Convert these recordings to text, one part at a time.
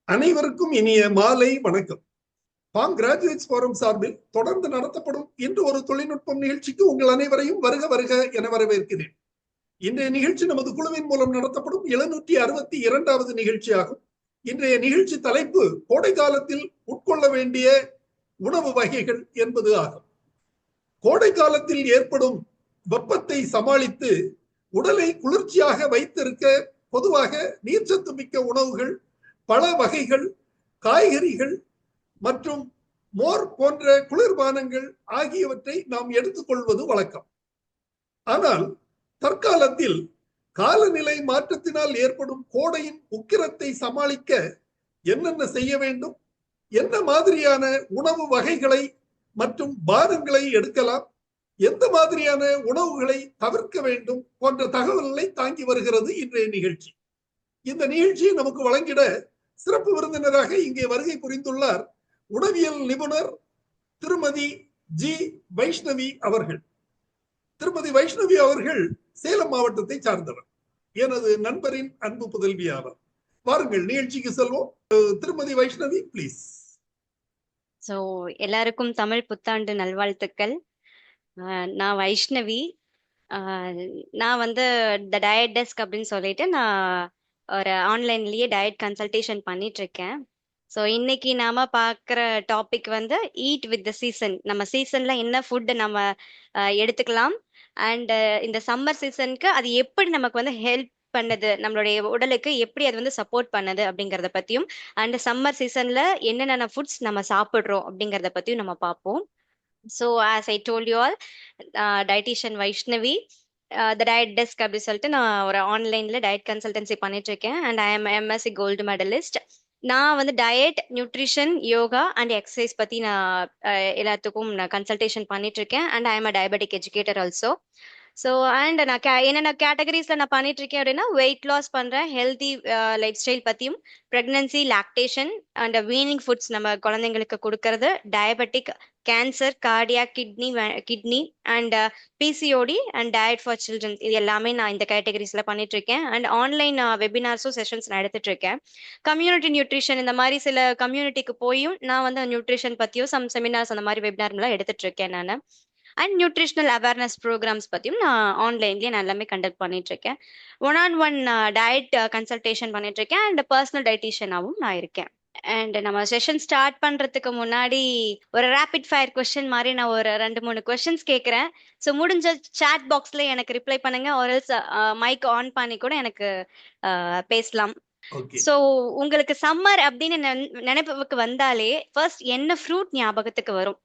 அனைவருக்கும் இனிய மாலை வணக்கம். பாம் கிராஜுவேட்ஸ் போரம் சார்பில் தொடர்ந்து நடத்தப்படும் இன்று ஒரு தொழில்நுட்பம் நிகழ்ச்சிக்கு உங்கள் அனைவரையும் வருக வருக என வரவேற்கிறேன். இன்றைய நிகழ்ச்சி நமது குழுவின் மூலம் நடத்தப்படும் 762வது நிகழ்ச்சியாகும். இன்றைய நிகழ்ச்சி தலைப்பு கோடை காலத்தில் உட்கொள்ள வேண்டிய உணவு வகைகள் என்பது ஆகும். கோடை காலத்தில் ஏற்படும் வெப்பத்தை சமாளித்து உடலை குளிர்ச்சியாக வைத்திருக்க பொதுவாக நீர்ச்சத்து மிக்க உணவுகள், பழ வகைகள், காய்கறிகள் மற்றும் மோர் போன்ற குளிர்பானங்கள் ஆகியவற்றை நாம் எடுத்துக்கொள்வது வழக்கம். ஆனால் தற்காலத்தில் காலநிலை மாற்றத்தினால் ஏற்படும் கோடையின் உக்கிரத்தை சமாளிக்க என்னென்ன செய்ய வேண்டும், என்ன மாதிரியான உணவு வகைகளை மற்றும் பானங்களை எடுக்கலாம், எந்த மாதிரியான உணவுகளை தவிர்க்க வேண்டும் போன்ற தகவல்களை தாங்கி வருகிறது இன்றைய நிகழ்ச்சி. இந்த நிகழ்ச்சியை நமக்கு வழங்கிட சிறப்பு விருந்தினராக இங்கே வருகை புரிந்துள்ளார் உணவியல் நிபுணர் திருமதி ஜி வைஷ்ணவி அவர்கள். திருமதி வைஷ்ணவி அவர்கள் சேலம் மாவட்டத்தை சார்ந்தவர், எனது நண்பரின் அன்பு புதல்வி ஆவார். வாருங்கள் நிகழ்ச்சிக்கு செல்வோம். திருமதி வைஷ்ணவி பிளீஸ். ஸோ எல்லாருக்கும் தமிழ் புத்தாண்டு நல்வாழ்த்துக்கள். நான் வைஷ்ணவி. நான் வந்து த டயட் டெஸ்க் அப்படின்னு சொல்லிட்டு நான் ஒரு ஆன்லைன்லயே டயட் கன்சல்டேஷன் பண்ணிட்டு இருக்கேன். ஸோ இன்னைக்கு நாம பார்க்குற டாபிக் வந்து ஈட் வித் த சீசன். நம்ம சீசன்ல என்ன ஃபுட் நம்ம எடுத்துக்கலாம், அண்ட் இந்த சம்மர் சீசனுக்கு அது எப்படி நமக்கு வந்து ஹெல்ப் பண்ணுது, நம்மளுடைய உடலுக்கு எப்படி அது வந்து சப்போர்ட் பண்ணுது அப்படிங்கிறத பத்தியும், அண்ட் சம்மர் சீசன்ல என்னென்ன ஃபுட்ஸ் நம்ம சாப்பிட்றோம் அப்படிங்கிறத பத்தியும் நம்ம பார்ப்போம். So as I told you all, dietitian Vaishnavi, the diet desk அப்படின்னு சொல்லிட்டு நான் ஒரு ஆன்லைன்ல டயட் கன்சல்டன்சி பண்ணிட்டு இருக்கேன். And I am MSc gold medallist. நான் வந்து diet, nutrition, yoga and exercise பத்தி நான் எல்லாத்துக்கும் நான் கன்சல்டேஷன் பண்ணிட்டு இருக்கேன். And I am a diabetic educator also. So and நான் என்னென்ன கேட்டகரிஸ்ல நான் பண்ணிட்டு இருக்கேன் அப்படின்னா, வெயிட் லாஸ் பண்றேன், ஹெல்தி லைஃப் ஸ்டைல் பத்தியும், pregnancy, lactation and weaning foods நம்ம குழந்தைங்களுக்கு கொடுக்கறது, diabetic, cancer, cardiac, kidney and PCOD and diet for children, இது எல்லாமே நான் இந்த கேட்டகரிஸ்ல பண்ணிட்டு இருக்கேன். அண்ட் ஆன்லைன் வெபினார்ஸும் செஷன்ஸ் நான் எடுத்துட்டு இருக்கேன். கம்யூனிட்டி நியூட்ரிஷன், இந்த மாதிரி சில கம்யூனிட்டிக்கு போயும் நான் வந்து நியூட்ரிஷன் பத்தியும் சம் செமினார்ஸ் அந்த மாதிரி வெபினார்லாம் எடுத்துட்டு இருக்கேன் நான். அண்ட் நியூட்ரிஷனல் அவேர்னஸ் ப்ரோக்ராம்ஸ் பத்தியும் நான் ஆன்லைன்லயே நான் எல்லாமே கண்டக்ட் பண்ணிட்டு இருக்கேன். ஒன் டயட் கன்சல்டேஷன் பண்ணிட்டு இருக்கேன். அண்ட் பர்சனல் டயட்டிஷியனாகவும் நான் இருக்கேன். அண்ட் நம்ம செஷன் ஸ்டார்ட் பண்றதுக்கு முன்னாடி ஒரு ரேபிட் ஃபயர் கொஸ்டின் மாதிரி நான் ஒரு 2-3 கொஸ்டின்ஸ் கேட்குறேன். ஸோ முடிஞ்ச சாட் பாக்ஸ்ல எனக்கு ரிப்ளை பண்ணுங்க, ஆர்எல்ஸ் மைக் ஆன் பண்ணி கூட எனக்கு பேசலாம். ஸோ உங்களுக்கு சம்மர் அப்படின்னு நினைப்புக்கு வந்தாலே ஃபர்ஸ்ட் என்ன ஃப்ரூட் ஞாபகத்துக்கு வரும்?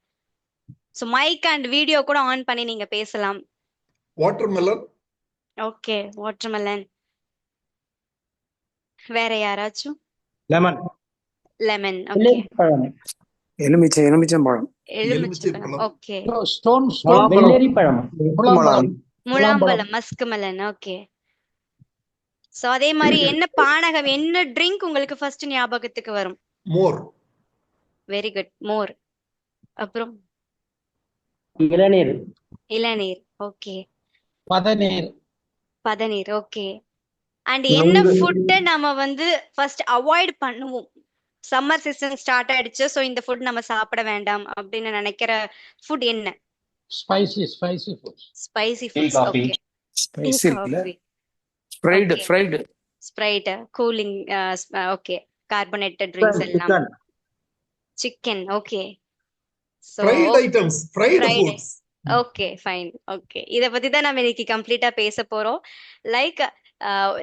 ஸோ மைக் அண்ட் வீடியோ கூட ஆன் பண்ணி நீங்க பேசலாம். வாட்டர்மெலன். Okay, watermelon. வேற யாராச்சும்? லெமன். லெமன். ஓகே. எலுமிச்சம்பழம். ஓகே. வெள்ளரி பழம். முலாம்பழம், மஸ்க் மெலன். ஓகே. சோ அதே மாதிரி என்ன பானகம், என்ன ட்ரிங்க் உங்களுக்கு ஃபர்ஸ்ட் ஞாபகத்துக்கு வரும்? மோர். வெரி குட், மோர். அப்புறம் இளநீர். இளநீர். ஓகே. பதநீர். ஓகே. அண்ட் என்ன ஃபுட் நம்ம வந்து ஃபர்ஸ்ட் அவாய்ட் பண்ணுவோம்? சம்மர் சீசன் ஸ்டார்ட் ஆயிடுச்சு, சோ இந்த ஃபுட் நம்ம சாப்பிட வேண்டாம் அப்படின்னு நினைக்கிற ஃபுட் என்ன? Spicy foods. Okay. Sprite, cooling. Okay. Carbonated drinks எல்லாம். Chicken. Okay. Fried items, fried foods. Okay, fine. Okay, இத பத்தி தான் நம்ம இன்னைக்கு கம்ப்ளீட்டா பேச போறோம். லைக்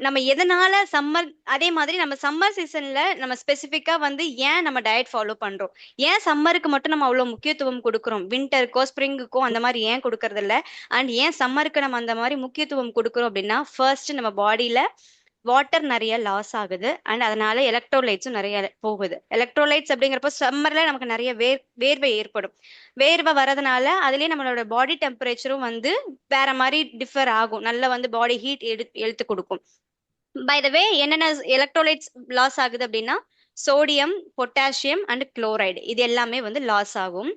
நம்ம எதனால சம்மர், அதே மாதிரி நம்ம சம்மர் சீசன்ல நம்ம ஸ்பெசிஃபிக்கா வந்து ஏன் நம்ம டயட் ஃபாலோ பண்றோம், ஏன் சம்மருக்கு மட்டும் நம்ம அவ்வளவு முக்கியத்துவம் கொடுக்குறோம், விண்டருக்கோ ஸ்ப்ரிங்குக்கோ அந்த மாதிரி ஏன் கொடுக்கறது இல்ல, அண்ட் ஏன் சம்மருக்கு நம்ம அந்த மாதிரி முக்கியத்துவம் கொடுக்குறோம் அப்படின்னா, ஃபர்ஸ்ட் நம்ம பாடியில வாட்டர் நிறைய லாஸ் ஆகுது அண்ட் அதனால எலக்ட்ரோலைட்ஸும் நிறைய போகுது. எலக்ட்ரோலைட்ஸ் அப்படிங்கிறப்போ சம்மர்ல நமக்கு நிறைய வேர்வை ஏற்படும். வேர்வை வரதுனால அதுலயே நம்மளோட பாடி டெம்பரேச்சரும் வந்து வேற மாதிரி டிஃபர் ஆகும், நல்ல வந்து பாடி ஹீட் எடுத்து கொடுக்கும். பை த வே, என்னென்ன எலக்ட்ரோலைட்ஸ் லாஸ் ஆகுது அப்படின்னா, சோடியம், பொட்டாசியம் அண்ட் குளோரைடு, இது எல்லாமே வந்து லாஸ் ஆகும்.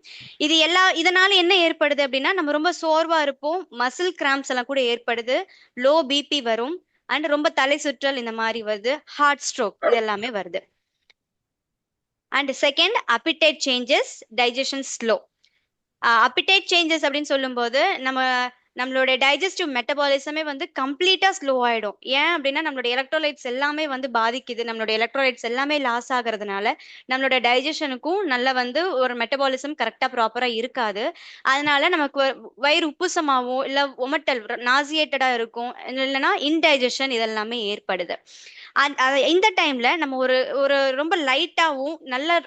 இதனால என்ன ஏற்படுது அப்படின்னா, நம்ம ரொம்ப சோர்வா இருப்போம், மசில் கிராம்ஸ் எல்லாம் கூட ஏற்படுது, லோ பிபி வரும் அண்ட் ரொம்ப தலை சுற்றல் இந்த மாதிரி வருது, ஹார்ட் ஸ்ட்ரோக் இது எல்லாமே வருது. And second appetite changes, digestion slow. appetite changes அப்படின்னு சொல்லும்போது நம்மளோட டைஜஸ்டிவ் மெட்டபாலிசமே வந்து கம்ப்ளீட்டா ஸ்லோ ஆயிடும். ஏன் அப்படின்னா நம்மளோட எலக்ட்ரோலைட்ஸ் எல்லாமே வந்து பாதிக்குது. நம்மளோட எலக்ட்ரோலைட்ஸ் எல்லாமே லாஸ் ஆகுறதுனால நம்மளோட டைஜஷனுக்கும் நல்ல வந்து ஒரு மெட்டபாலிசம் கரெக்டா ப்ராப்பரா இருக்காது. அதனால நமக்கு வயிறு உப்புசமாவோ இல்ல உமட்டல் நாசியேட்டடா இருக்கும், இல்லைன்னா இன்டைஜஷன் இதெல்லாமே ஏற்படுது. இந்த டைம்ல நம்ம ஒரு ஒரு ரொம்ப லைட்டாவும் நல்ல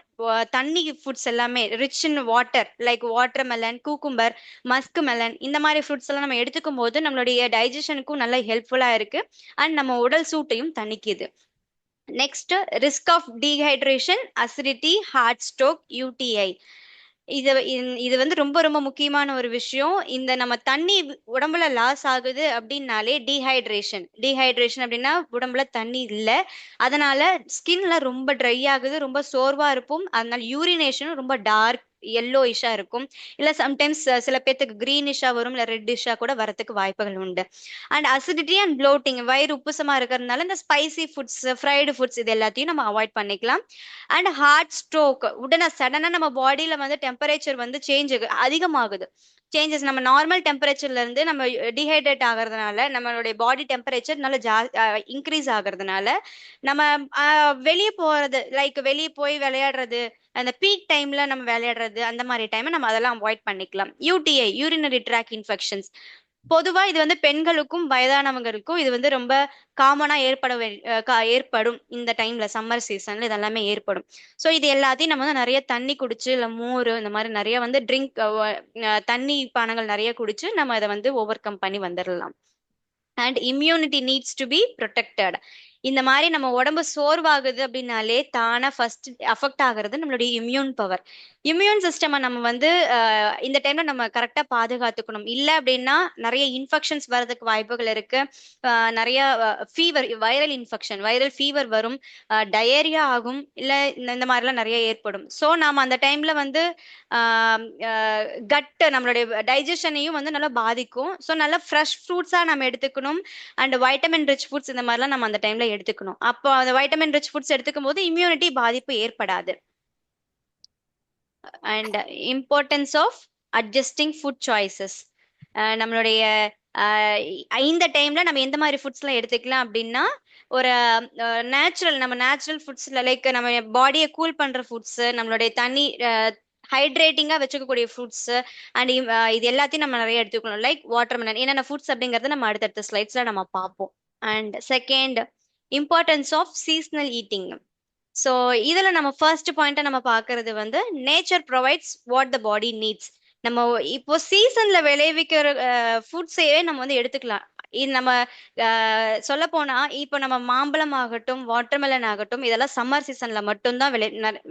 தண்ணி ஃபுட்ஸ் எல்லாமே rich in water like watermelon, cucumber, muskmelon இந்த மாதிரி ஃப்ரூட்ஸ் எல்லாம் நம்ம எடுத்துக்கும் போது நம்மளுடைய டைஜஷனுக்கும் நல்ல ஹெல்ப்ஃபுல்லா இருக்கு. அண்ட் நம்ம உடல் சூட்டையும் தணிக்குது. Next, risk of dehydration, acidity, heart stroke, UTI. இது வந்து ரொம்ப ரொம்ப முக்கியமான ஒரு விஷயம். இந்த நம்ம தண்ணி உடம்புல லாஸ் ஆகுது அப்படின்னாலே டீஹைட்ரேஷன் அப்படின்னா உடம்புல தண்ணி இல்லை. அதனால ஸ்கின்ல ரொம்ப ட்ரை ஆகுது, ரொம்ப சோர்வா இருப்போம். அதனால யூரினேஷனும் ரொம்ப டார்க் எல்லோயிஷா இருக்கும். இல்ல சம்டைம்ஸ் சில பேர்த்துக்கு கிரீனிஷா வரும், இல்ல ரெட்டிஷா கூட வரதுக்கு வாய்ப்புகள் உண்டு. அண்ட் அசிடிட்டி அண்ட் ப்ளோட்டிங், வயிறு உப்புசமா இருக்கிறதுனால இந்த ஸ்பைசி ஃபுட்ஸ், ஃப்ரைடு ஃபுட்ஸ் இது எல்லாத்தையும் நம்ம அவாய்ட் பண்ணிக்கலாம். அண்ட் ஹார்ட் ஸ்ட்ரோக், உடனே சடனா நம்ம பாடியில வந்து டெம்பரேச்சர் வந்து சேஞ்ச் அதிகமாகுது. சேஞ்சஸ் நம்ம நார்மல் டெம்பரேச்சர்ல இருந்து நம்ம டீஹைட்ரேட் ஆகிறதுனால நம்மளுடைய பாடி டெம்பரேச்சர் நல்லா இன்க்ரீஸ் ஆகுறதுனால நம்ம வெளியே போறது லைக் வெளியே போய் விளையாடுறது, அந்த பீக் டைம்ல நம்ம விளையாடுறது, அந்த மாதிரி டைம் நம்ம அதெல்லாம் அவாய்ட் பண்ணிக்கலாம். யூடிஐ, யூரினரி ட்ராக் இன்ஃபெக்ஷன்ஸ், பொதுவா இது வந்து பெண்களுக்கும் வயதானவங்களுக்கும் இது வந்து ரொம்ப காமனா ஏற்படும். இந்த டைம்ல சம்மர் சீசன்ல இதெல்லாமே ஏற்படும். ஸோ இது எல்லாத்தையும் நம்ம வந்து நிறைய தண்ணி குடிச்சு, இல்ல மோர் இந்த மாதிரி நிறைய வந்து தண்ணி பானங்கள் நிறைய குடிச்சு நம்ம இதை வந்து ஓவர் கம் பண்ணி வந்துடலாம். And immunity needs to be protected. இந்த மாதிரி நம்ம உடம்பு சோர்வாகுது அப்படின்னாலே தானா ஃபர்ஸ்ட் அஃபெக்ட் ஆகுறது நம்மளுடைய இம்யூன் பவர். இம்யூன் சிஸ்டம் நம்ம வந்து இந்த டைம்ல நம்ம கரெக்டா பாதுகாத்துக்கணும். இல்லை அப்படின்னா நிறைய இன்ஃபெக்ஷன்ஸ் வர்றதுக்கு வாய்ப்புகள் இருக்கு. நிறைய ஃபீவர், வைரல் ஃபீவர் வரும், டயேரியா ஆகும், இல்லை இந்த மாதிரிலாம் நிறைய ஏற்படும். ஸோ நாம அந்த டைம்ல வந்து கட் நம்மளுடைய டைஜஷனையும் வந்து நல்லா பாதிக்கும். ஸோ நல்லா ஃப்ரெஷ் ஃப்ரூட்ஸா நம்ம எடுத்துக்கணும். அண்ட் வைட்டமின் ரிச் ஃபுட்ஸ் இந்த மாதிரிலாம் நம்ம அந்த டைம்ல எடுத்துக்கணும். அப்போ அந்த வைட்டமின் ரிச் ஃபுட்ஸ் எடுத்துக்கும் போது இம்யூனிட்டி பாதிப்பு ஏற்படாது. And importance of adjusting food choices. நம்மளுடைய இந்த டைம்ல நம்ம எந்த மாதிரி ஃபுட்ஸ் எல்லாம் எடுத்துக்கலாம் அப்படின்னா, ஒரு நேச்சுரல் ஃபுட்ஸ்ல லைக் நம்ம பாடியை கூல் பண்ற ஃபுட்ஸ், நம்மளுடைய தண்ணி ஹைட்ரேட்டிங்கா வச்சுக்கக்கூடிய ஃப்ரூட்ஸ் அண்ட் இது எல்லாத்தையும் நம்ம நிறைய எடுத்துக்கணும். லைக் வாட்டர்மெலன், என்னென்ன ஃபுட்ஸ் அப்படிங்கறத நம்ம அடுத்தடுத்த ஸ்லைட்ஸ்ல நம்ம பார்ப்போம். And second, importance of seasonal eating. So இதுல நம்ம ஃபர்ஸ்ட் பாயிண்டா நம்ம பார்க்கறது வந்து nature provides what the body needs. நம்ம இப்போ சீசன்ல விளைவிக்கிற ஃபுட்ஸையே நம்ம வந்து எடுத்துக்கலாம். இது நம்ம சொல்ல போனா இப்போ நம்ம மாம்பழம் ஆகட்டும், வாட்டர்மெலன் ஆகட்டும், இதெல்லாம் சம்மர் சீசன்ல மட்டும்தான்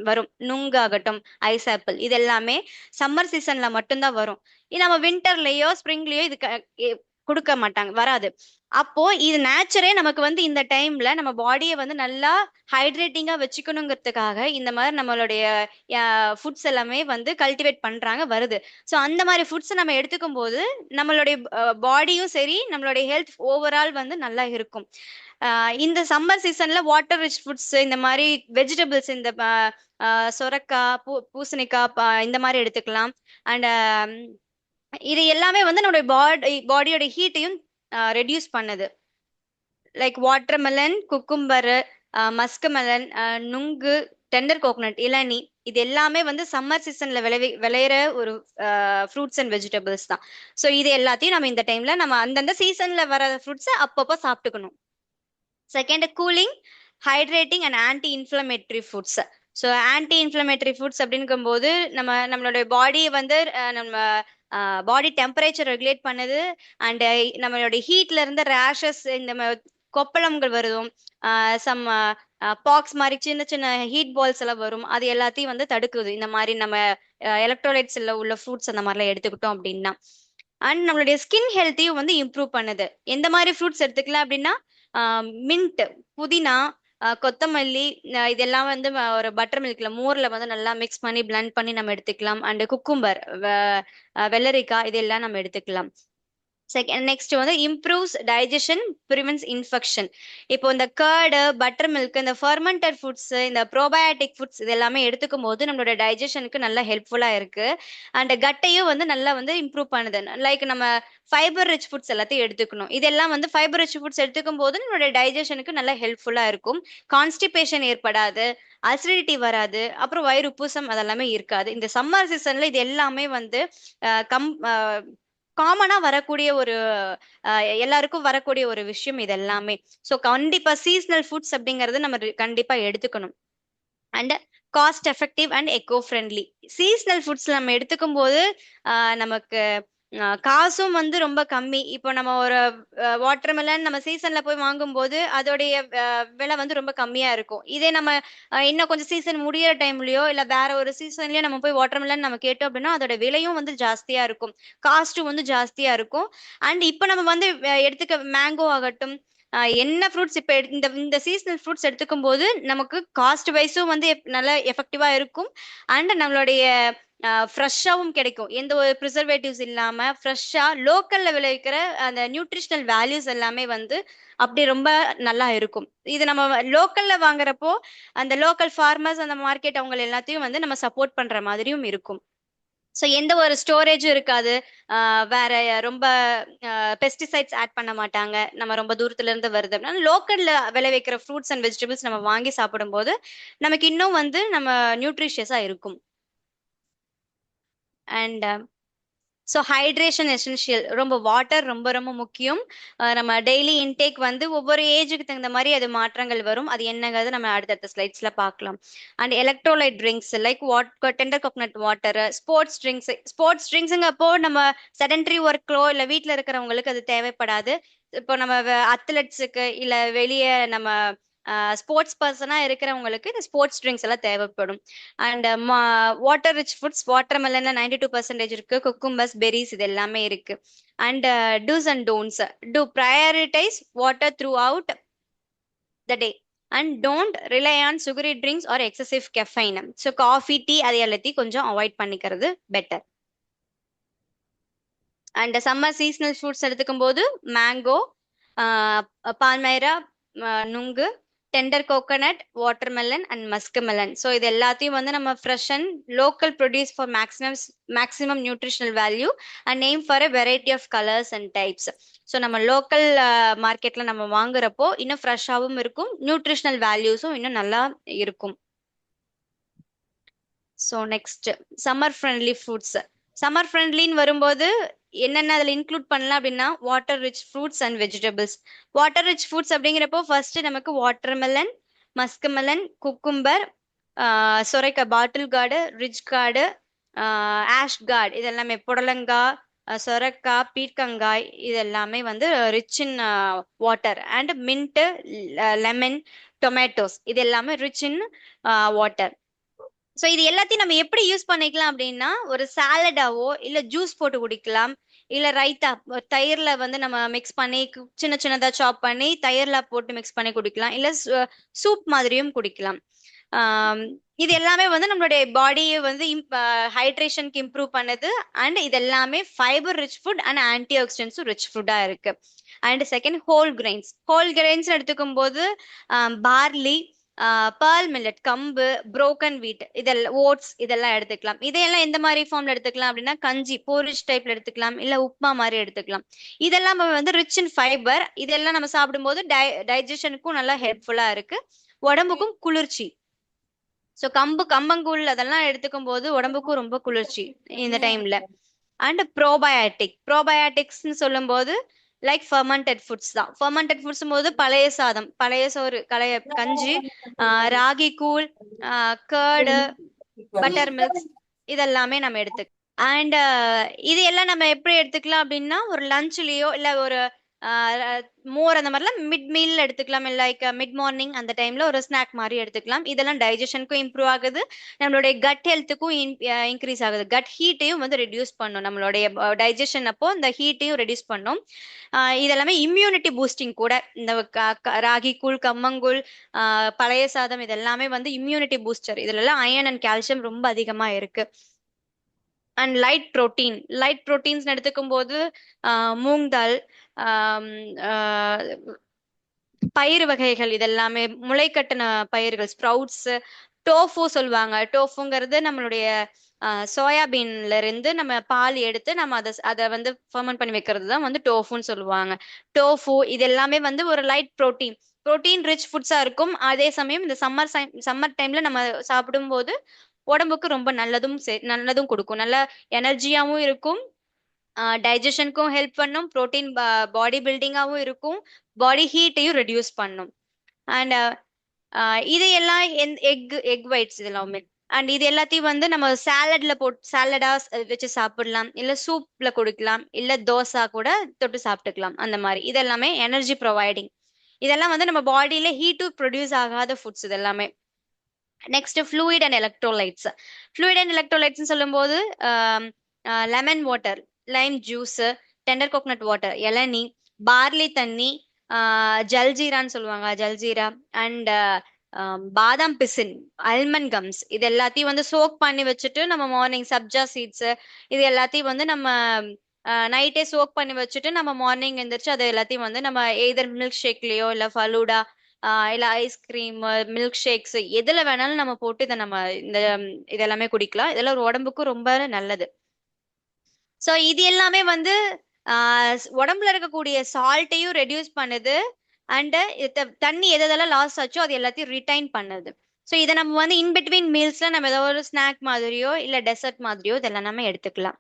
வரும். நுங்கு ஆகட்டும், ஐஸ் ஆப்பிள், இது எல்லாமே சம்மர் சீசன்ல மட்டும்தான் வரும். இது நம்ம வின்டர்லயோ ஸ்ப்ரிங்லயோ இது கொடுக்க மாட்டாங்க, வராது. அப்போ இது நேச்சரே நமக்கு வந்து இந்த டைம்ல நம்ம பாடியை வந்து நல்லா ஹைட்ரேட்டிங்கா வச்சுக்கணுங்கிறதுக்காக இந்த மாதிரி நம்மளுடைய ஃபுட்ஸ் எல்லாமே வந்து கல்டிவேட் பண்றாங்க, வருது. ஸோ அந்த மாதிரி ஃபுட்ஸ் நம்ம எடுத்துக்கும் போது நம்மளுடைய பாடியும் சரி, நம்மளுடைய ஹெல்த் ஓவரால் வந்து நல்லா இருக்கும். இந்த சம்மர் சீசன்ல வாட்டர் ரிச் ஃபுட்ஸ், இந்த மாதிரி வெஜிடபிள்ஸ், இந்த சொரக்காய், பூசணிக்காய் இந்த மாதிரி எடுத்துக்கலாம். அண்ட் இது எல்லாமே வந்து நம்மளுடைய பாடியோட ஹீட்டையும் ரெடியூஸ் பண்ணுது. Like watermelon, cucumber, musk melon, நுங்கு, டெண்டர் கோகனட், இளநீ, இது எல்லாமே வந்து சம்மர் சீசன்ல விளையிற ஒரு ஃப்ரூட்ஸ் அண்ட் வெஜிடபிள்ஸ் தான். ஸோ இது எல்லாத்தையும் நம்ம இந்த டைம்ல நம்ம அந்தந்த சீசன்ல வர ஃப்ரூட்ஸை அப்பப்போ சாப்பிட்டுக்கணும். Second, cooling, hydrating and anti inflammatory foods. So anti inflammatory foods அப்படிங்கும்போது நம்மளுடைய பாடியை வந்து நம்ம பாடி டெம்பரேச்சர் ரெகுலேட் பண்ணுது. அண்ட் நம்மளுடைய ஹீட்ல இருந்து ரேஷஸ், இந்த கொப்பளங்கள் வருதும், சம் பாக்ஸ் மாதிரி சின்ன சின்ன ஹீட் பால்ஸ் எல்லாம் வரும், அது எல்லாத்தையும் வந்து தடுக்குது இந்த மாதிரி நம்ம எலக்ட்ரோலைட்ஸ் உள்ள ஃப்ரூட்ஸ் அந்த மாதிரிலாம் எடுத்துக்கிட்டோம் அப்படின்னா. அண்ட் நம்மளுடைய ஸ்கின் ஹெல்த்தையும் வந்து இம்ப்ரூவ் பண்ணுது. எந்த மாதிரி ஃப்ரூட்ஸ் எடுத்துக்கலாம் அப்படின்னா, மின்ட், புதினா, கொத்தமல்லி, இதெல்லாம் வந்து ஒரு பட்டர் மில்க்ல, மோர்ல வந்து நல்லா மிக்ஸ் பண்ணி பிளண்ட் பண்ணி நம்ம எடுத்துக்கலாம். அண்ட் குக்கும்பர், வெள்ளரிக்காய், இதெல்லாம் நம்ம எடுத்துக்கலாம். நெக்ஸ்ட் வந்து இம்ப்ரூவ்ஸ் டைஜஷன், ப்ரிவென்ட்ஸ் இன்ஃபெக்ஷன். இப்போ இந்த கர்டு, பட்டர் மில்க், இந்த ஃபர்மெண்டட் ஃபுட்ஸ், இந்த ப்ரோபயோட்டிக் ஃபுட்ஸ் இது எல்லாமே எடுத்துக்கும் போது நம்மளோட டைஜஷனுக்கு நல்லா ஹெல்ப்ஃபுல்லா இருக்கு. அண்ட் கட்டையும் வந்து நல்லா வந்து இம்ப்ரூவ் பண்ணுது. லைக் நம்ம ஃபைபர் ரிச் ஃபுட்ஸ் எல்லாத்தையும் எடுத்துக்கணும். இதெல்லாம் வந்து ஃபைபர் ரிச் ஃபுட்ஸ் எடுத்துக்கும் போது நம்மளோட டைஜஷனுக்கு நல்லா ஹெல்ப்ஃபுல்லா இருக்கும். கான்ஸ்டிபேஷன் ஏற்படாது, அசிடிட்டி வராது, அப்புறம் வயிறு உப்புசம் அதெல்லாமே இருக்காது. இந்த சம்மர் சீசன்ல இது எல்லாமே வந்து காமனா வரக்கூடிய ஒரு எல்லாருக்கும் வரக்கூடிய ஒரு விஷயம் இது எல்லாமே. ஸோ கண்டிப்பா சீசனல் ஃபுட்ஸ் அப்படிங்கறது நம்ம கண்டிப்பா எடுத்துக்கணும். And cost effective and echo friendly. Seasonal foods நம்ம எடுத்துக்கும் போது நமக்கு காசும் வந்து ரொம்ப கம்மி. இப்போ நம்ம ஒரு வாட்டர்மெலன் நம்ம சீசன்ல போய் வாங்கும்போது அதோடைய விலை வந்து ரொம்ப கம்மியா இருக்கும். இதே நம்ம இன்னும் கொஞ்சம் சீசன் முடியிற டைம்லயோ இல்ல வேற ஒரு சீசன்லயோ நம்ம போய் வாட்டர்மெலன் நம்ம கேட்டோம் அப்படின்னா அதோட விலையும் வந்து ஜாஸ்தியா இருக்கும், காஸ்ட்டும் வந்து ஜாஸ்தியா இருக்கும். அண்ட் இப்போ நம்ம வந்து எடுத்துக்க மேங்கோ ஆகட்டும், என்ன ஃப்ரூட்ஸ் இப்போ இந்த இந்த சீசனல் ஃப்ரூட்ஸ் எடுத்துக்கும் போது நமக்கு காஸ்ட் வைஸும் வந்து நல்லா எஃபெக்டிவா இருக்கும். அண்ட் நம்மளுடைய ஃப்ரெஷ்ஷாவும் கிடைக்கும், எந்த ஒரு ப்ரிசர்வேட்டிவ்ஸ் இல்லாம ஃப்ரெஷ்ஷா லோக்கல்ல விளைவிக்கிற அந்த நியூட்ரிஷனல் வேல்யூஸ் எல்லாமே வந்து அப்படி ரொம்ப நல்லா இருக்கும். இது நம்ம லோக்கல்ல வாங்குறப்போ அந்த லோக்கல் ஃபார்மர்ஸ், அந்த மார்க்கெட் அவங்க எல்லாத்தையும் வந்து நம்ம சப்போர்ட் பண்ற மாதிரியும் இருக்கும். ஸோ எந்த ஒரு ஸ்டோரேஜும் இருக்காது, வேற ரொம்ப பெஸ்டிசைட்ஸ் ஆட் பண்ண மாட்டாங்க. நம்ம ரொம்ப தூரத்துல இருந்து வருது அப்படின்னா லோக்கல்ல விளைவிக்கிற ஃப்ரூட்ஸ் அண்ட் வெஜிடபிள்ஸ் நம்ம வாங்கி சாப்பிடும்போது நமக்கு இன்னும் வந்து நம்ம நியூட்ரிஷியஸா இருக்கும். அண்ட் ஸோ ஹைட்ரேஷன் எசென்ஷியல், ரொம்ப வாட்டர் ரொம்ப ரொம்ப முக்கியம். நம்ம டெய்லி இன்டேக் வந்து ஒவ்வொரு ஏஜுக்கு தகுந்த மாதிரி அது மாற்றங்கள் வரும். அது என்னங்கிறது நம்ம அடுத்தடுத்த ஸ்லைட்ஸ்ல பார்க்கலாம். And electrolyte drinks like tender coconut water, sports ட்ரிங்க்ஸுங்கப்போ நம்ம செடன்டரி ஒர்க்லோ இல்லை வீட்டில் இருக்கிறவங்களுக்கு அது தேவைப்படாது. இப்போ நம்ம அத்லெட்ஸுக்கு இல்லை வெளியே நம்ம ஸ்போர்ட்ஸ் பர்சனா இருக்கிறவங்களுக்கு இந்த ஸ்போர்ட்ஸ் ட்ரிங்க்ஸ் எல்லாம் தேவைப்படும். அண்ட் வாட்டர் ரிச் ஃபுட்ஸ், வாட்டர் மெலன்ல 92% இருக்கு, குக்கும்பர்ஸ், பெரிஸ் இது எல்லாமே இருக்கு. And dos and don'ts, to prioritize water throughout the day and don't rely on sugary drinks or excessive caffeine. So coffee, tea அது எல்லாத்தையும் கொஞ்சம் அவாய்ட் பண்ணிக்கிறது better. And summer seasonal fruits எடுத்துக்கும் போது mango, palmyra, நுங்கு, tender coconut, watermelon and muskmelon. So இது எல்லாத்தையும் வந்து நம்ம fresh and local produce for maximum nutritional value and name for a variety of colours and types. So நம்ம local மார்க்கெட்ல நம்ம வாங்குறப்போ இன்னும் ஃப்ரெஷ்ஷாகவும் இருக்கும், நியூட்ரிஷனல் வேல்யூஸும் இன்னும் நல்லா இருக்கும். So next summer friendly fruits. Summer ஃப்ரெண்ட்லின்னு வரும்போது என்னென்ன அதில் இன்க்ளூட் பண்ணலாம் அப்படின்னா water rich fruits and vegetables. Water rich fruits அப்படிங்கிறப்போ ஃபர்ஸ்ட் நமக்கு வாட்டர்மெலன், மஸ்க்மெலன், குக்கும்பர், சொரைக்காய், bottle gourd, ridge gourd, ash gourd, இதெல்லாமே புடலங்காய், சொரக்காய், பீர்க்கங்காய் இது எல்லாமே வந்து rich in water. And mint, lemon, tomatoes இது எல்லாமே ரிச் இன் வாட்டர். ஸோ இது எல்லாத்தையும் நம்ம எப்படி யூஸ் பண்ணிக்கலாம் அப்படின்னா ஒரு சாலடாவோ இல்ல ஜூஸ் போட்டு குடிக்கலாம், இல்ல ரைத்தா தயிர்ல வந்து நம்ம மிக்ஸ் பண்ணி சின்ன சின்னதா சாப் பண்ணி தயிர்ல போட்டு மிக்ஸ் பண்ணி குடிக்கலாம், இல்ல சூப் மாதிரியும் குடிக்கலாம். இது எல்லாமே வந்து நம்மளுடைய பாடியை வந்து ஹைட்ரேஷனுக்கு இம்ப்ரூவ் பண்ணுது. அண்ட் இது எல்லாமே fibre rich food and anti ஆக்சிடென்ட்ஸும் ரிச் ஃபுட்டா இருக்கு. அண்ட் செகண்ட் ஹோல் கிரெயின்ஸ் எடுத்துக்கும் போது பார்லி, பேர்ல் மில்லட், கம்பு, புரோக்கன் வீட், இதெல்லாம் ஓட்ஸ் இதெல்லாம் எடுத்துக்கலாம். இதையெல்லாம் எந்த மாதிரி ஃபார்ம்ல எடுத்துக்கலாம் அப்படின்னா கஞ்சி போரிஷ் டைப்ல எடுத்துக்கலாம், இல்ல உப்மா மாதிரி எடுத்துக்கலாம். இதெல்லாம் வந்து ரிச் இன் ஃபைபர். இதெல்லாம் நம்ம சாப்பிடும்போது டைஜஷனுக்கும் நல்லா ஹெல்ப்ஃபுல்லா இருக்கு, உடம்புக்கும் குளிர்ச்சி. ஸோ கம்பங்கூழ் அதெல்லாம் எடுத்துக்கும் போது உடம்புக்கும் ரொம்ப குளிர்ச்சி இந்த டைம்ல. அண்ட் ப்ரோபயாட்டிக்ஸ்ன்னு சொல்லும் போது லைக் ஃபர்மெண்டட் ஃபுட்ஸ் தான். ஃபர்மெண்டட் ஃபுட்ஸ் போது பழைய சாதம், பழைய சோறு, கஞ்சி, ராகி கூழ், கர்டு, பட்டர் மில்க் இதெல்லாமே நம்ம எடுத்துக்கலாம். அண்ட் இது எல்லாம் நம்ம எப்படி எடுத்துக்கலாம் அப்படின்னா ஒரு லஞ்ச்லயோ இல்ல ஒரு மோர் அந்த மாதிரிலாம் மிட் மீல் எடுத்துக்கலாம், லைக் மிட் மார்னிங் அந்த டைம்ல ஒரு ஸ்நாக் மாதிரி எடுத்துக்கலாம். இதெல்லாம் டைஜஷனுக்கும் இம்ப்ரூவ் ஆகுது, நம்மளுடைய கட் ஹெல்த்துக்கும் இன்க்ரீஸ் ஆகுது, கட் ஹீட்டையும் வந்து ரெடியூஸ் பண்ணும், நம்மளுடைய டைஜஷன் அப்போ இந்த ஹீட்டையும் ரெடியூஸ் பண்ணும். இதெல்லாமே இம்யூனிட்டி பூஸ்டிங் கூட. இந்த ராகி கூழ், கம்மங்கூழ், பழைய சாதம் இதெல்லாமே வந்து இம்யூனிட்டி பூஸ்டர். இதுல எல்லாம் அயர்ன் அண்ட் கால்சியம் ரொம்ப அதிகமா இருக்கு. அண்ட் லைட் ப்ரோட்டீன்ஸ் எடுத்துக்கும் போது மூங் தால், ஆம், ஆஹ், பயிறு வகைகள் இதெல்லாமே, முளைக்கட்டின பயிர்கள், ஸ்ப்ரவுட்ஸ், டோஃபு சொல்லுவாங்க. டோஃபுங்கிறது நம்மளுடைய சோயாபீன்ல இருந்து நம்ம பால் எடுத்து நம்ம அதை வந்து ஃபர்மெண்ட் பண்ணி வைக்கிறது தான் வந்து டோஃபுன்னு சொல்லுவாங்க. டோஃபு இது எல்லாமே வந்து ஒரு லைட் புரோட்டீன் ரிச் ஃபுட்ஸா இருக்கும். அதே சமயம் இந்த சம்மர் டைம்ல நம்ம சாப்பிடும்போது உடம்புக்கு ரொம்ப நல்லதும் கொடுக்கும். நல்ல எனர்ஜியாவும் இருக்கும், டைஜஷனுக்கும் ஹெல்ப் பண்ணும், புரோட்டீன் பாடி பில்டிங்காகவும் இருக்கும், பாடி ஹீட்டையும் ரெடியூஸ் பண்ணும். அண்ட் இது எல்லாம் எக் ஒயிட்ஸ் இதெல்லாமே. அண்ட் இது எல்லாத்தையும் வந்து நம்ம சாலடா வச்சு சாப்பிடலாம், இல்ல சூப்ல கொடுக்கலாம், இல்ல தோசை கூட தொட்டு சாப்பிட்டுக்கலாம். அந்த மாதிரி இதெல்லாமே எனர்ஜி ப்ரொவைடிங். இதெல்லாம் வந்து நம்ம பாடியில ஹீட்டு ப்ரொடியூஸ் ஆகாத ஃபுட்ஸ் இதெல்லாமே. நெக்ஸ்ட் ஃப்ளூயிட் அண்ட் எலக்ட்ரோலைட்ஸ் சொல்லும்போது lemon water, Lime juice, tender coconut water, இளநீ, பார்லி தண்ணி, ஜல்ஜீரான்னு சொல்லுவாங்க, ஜல்ஜீரா, அண்ட் பாதாம் பிசின், அல்மண்ட் கம்ஸ், இது எல்லாத்தையும் வந்து சோக் பண்ணி வச்சுட்டு நம்ம மார்னிங், சப்ஜா சீட்ஸ், இது எல்லாத்தையும் வந்து நம்ம நைட்டே சோக் பண்ணி வச்சுட்டு நம்ம மார்னிங் எந்திரிச்சு அது எல்லாத்தையும் வந்து நம்ம எய்தர் மில்க் ஷேக்லயோ இல்ல ஃபலூடா, இல்ல ஐஸ்கிரீம், மில்க் ஷேக்ஸ், எதுல வேணாலும் நம்ம போட்டு இதை நம்ம இதெல்லாமே குடிக்கலாம். இதெல்லாம் ஒரு உடம்புக்கு ரொம்ப நல்லது. ஸோ இது எல்லாமே வந்து உடம்புல இருக்கக்கூடிய சால்ட்டையும் ரெடியூஸ் பண்ணுது, அண்ட் தண்ணி எதெல்லாம் லாஸ் ஆச்சோ அது எல்லாத்தையும் ரிட்டைன் பண்ணுது. ஸோ இதை நம்ம வந்து இன்பிட்வீன் மீல்ஸ்ல நம்ம ஏதோ ஒரு ஸ்நாக் மாதிரியோ இல்ல டெசர்ட் மாதிரியோ இதெல்லாம் நம்ம எடுத்துக்கலாம்.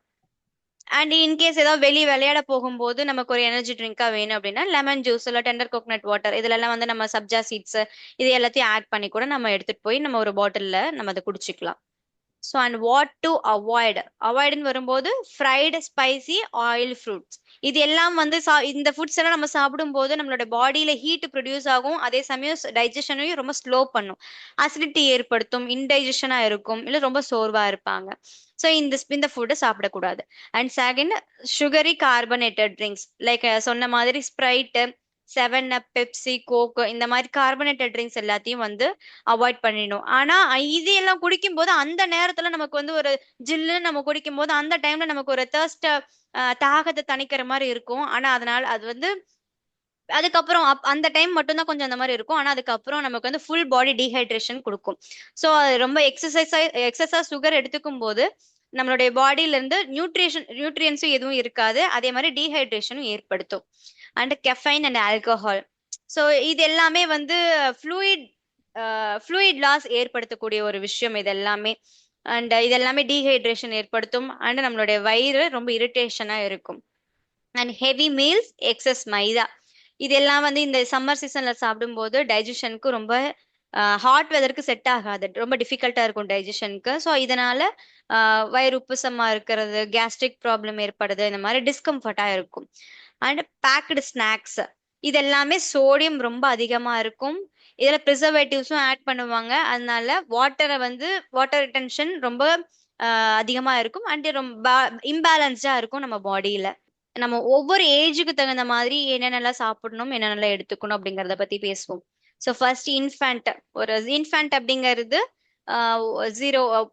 அண்ட் இன்கேஸ் ஏதாவது வெளியே விளையாட போகும்போது நமக்கு ஒரு எனர்ஜி ட்ரிங்கா வேணும் அப்படின்னா லெமன் ஜூஸ் இல்ல டெண்டர் கோகனட் வாட்டர் இதுல எல்லாம் வந்து நம்ம சப்ஜா சீட்ஸ் இது எல்லாத்தையும் ஆட் பண்ணி கூட நம்ம எடுத்துட்டு போய் நம்ம ஒரு பாட்டில்ல நம்ம அதை குடிச்சிக்கலாம். ஸோ அண்ட் வாட் டு அவாய்டுன்னு வரும்போது ஃப்ரைடு, ஸ்பைசி, ஆயில் ஃப்ரூட்ஸ், இது எல்லாம் வந்து இந்த ஃபுட்ஸ் எல்லாம் நம்ம சாப்பிடும்போது நம்மளோட பாடியில ஹீட் ப்ரொடியூஸ் ஆகும், அதே சமயம் டைஜஷனையும் ரொம்ப ஸ்லோ பண்ணும், அசிடிட்டி ஏற்படுத்தும், இன்டைஜஷனா இருக்கும், இல்லை ரொம்ப சோர்வா இருப்பாங்க. ஸோ இந்த ஃபுட்டை சாப்பிடக்கூடாது. And second, sugary carbonated drinks like சொன்ன மாதிரி ஸ்ப்ரைட்டு, 7 அப், பெப்சி, கோக், இந்த மாதிரி கார்பனேட்டட் ட்ரிங்க்ஸ் எல்லாத்தையும் வந்து அவாய்ட் பண்ணிடணும். ஆனா இது எல்லாம் குடிக்கும் போது அந்த நேரத்துல நமக்கு வந்து ஒரு ஜில்லுன்னு நம்ம குடிக்கும் போது அந்த டைம்ல நமக்கு ஒரு தாகத்தை தணிக்கிற மாதிரி இருக்கும். ஆனா அதனால அது வந்து அதுக்கப்புறம் அந்த டைம் மட்டும்தான் கொஞ்சம் அந்த மாதிரி இருக்கும். ஆனா அதுக்கப்புறம் நமக்கு வந்து ஃபுல் பாடி டீஹைட்ரேஷன் கொடுக்கும். ஸோ ரொம்ப எக்ஸசா சுகர் எடுத்துக்கும் போது நம்மளுடைய பாடியில இருந்து நியூட்ரியன்ஸும் எதுவும் இருக்காது, அதே மாதிரி டீஹைட்ரேஷனும் ஏற்படுத்தும். And caffeine and alcohol, so இது எல்லாமே வந்து ஃப்ளூயிட் லாஸ் ஏற்படுத்தக்கூடிய ஒரு விஷயம் இது எல்லாமே. அண்ட் இது எல்லாமே டீஹைட்ரேஷன் ஏற்படுத்தும், அண்ட் நம்மளுடைய வயிறு ரொம்ப இரிட்டேஷனா இருக்கும். அண்ட் ஹெவி மீல்ஸ், எக்ஸஸ் மைதா, இதெல்லாம் வந்து இந்த சம்மர் சீசன்ல சாப்பிடும்போது டைஜஷனுக்கு ரொம்ப ஹாட் வெதருக்கு செட் ஆகாது, ரொம்ப டிஃபிகல்ட்டா இருக்கும் டைஜஷனுக்கு. ஸோ இதனால வயிறு உப்புசமா இருக்கிறது, கேஸ்ட்ரிக் ப்ராப்ளம் ஏற்படுது, இந்த மாதிரி டிஸ்கம்ஃபர்ட்டா இருக்கும். அண்ட் பேக்டு ஸ்நாக்ஸ், இது எல்லாமே சோடியம் ரொம்ப அதிகமா இருக்கும், இதுல ப்ரிசர்வேட்டிவ்ஸும் ஆட் பண்ணுவாங்க, அதனால வாட்டர் ரிட்டன்ஷன் ரொம்ப அதிகமா இருக்கும், அண்ட் ரொம்ப இம்பேலன்ஸ்டா இருக்கும் நம்ம பாடியில. நம்ம ஒவ்வொரு ஏஜுக்கு தகுந்த மாதிரி என்னென்னலாம் சாப்பிடணும், என்னென்னலாம் எடுத்துக்கணும் அப்படிங்கறத பத்தி பேசுவோம். ஸோ ஃபர்ஸ்ட் இன்ஃபேண்ட் அப்படிங்கிறது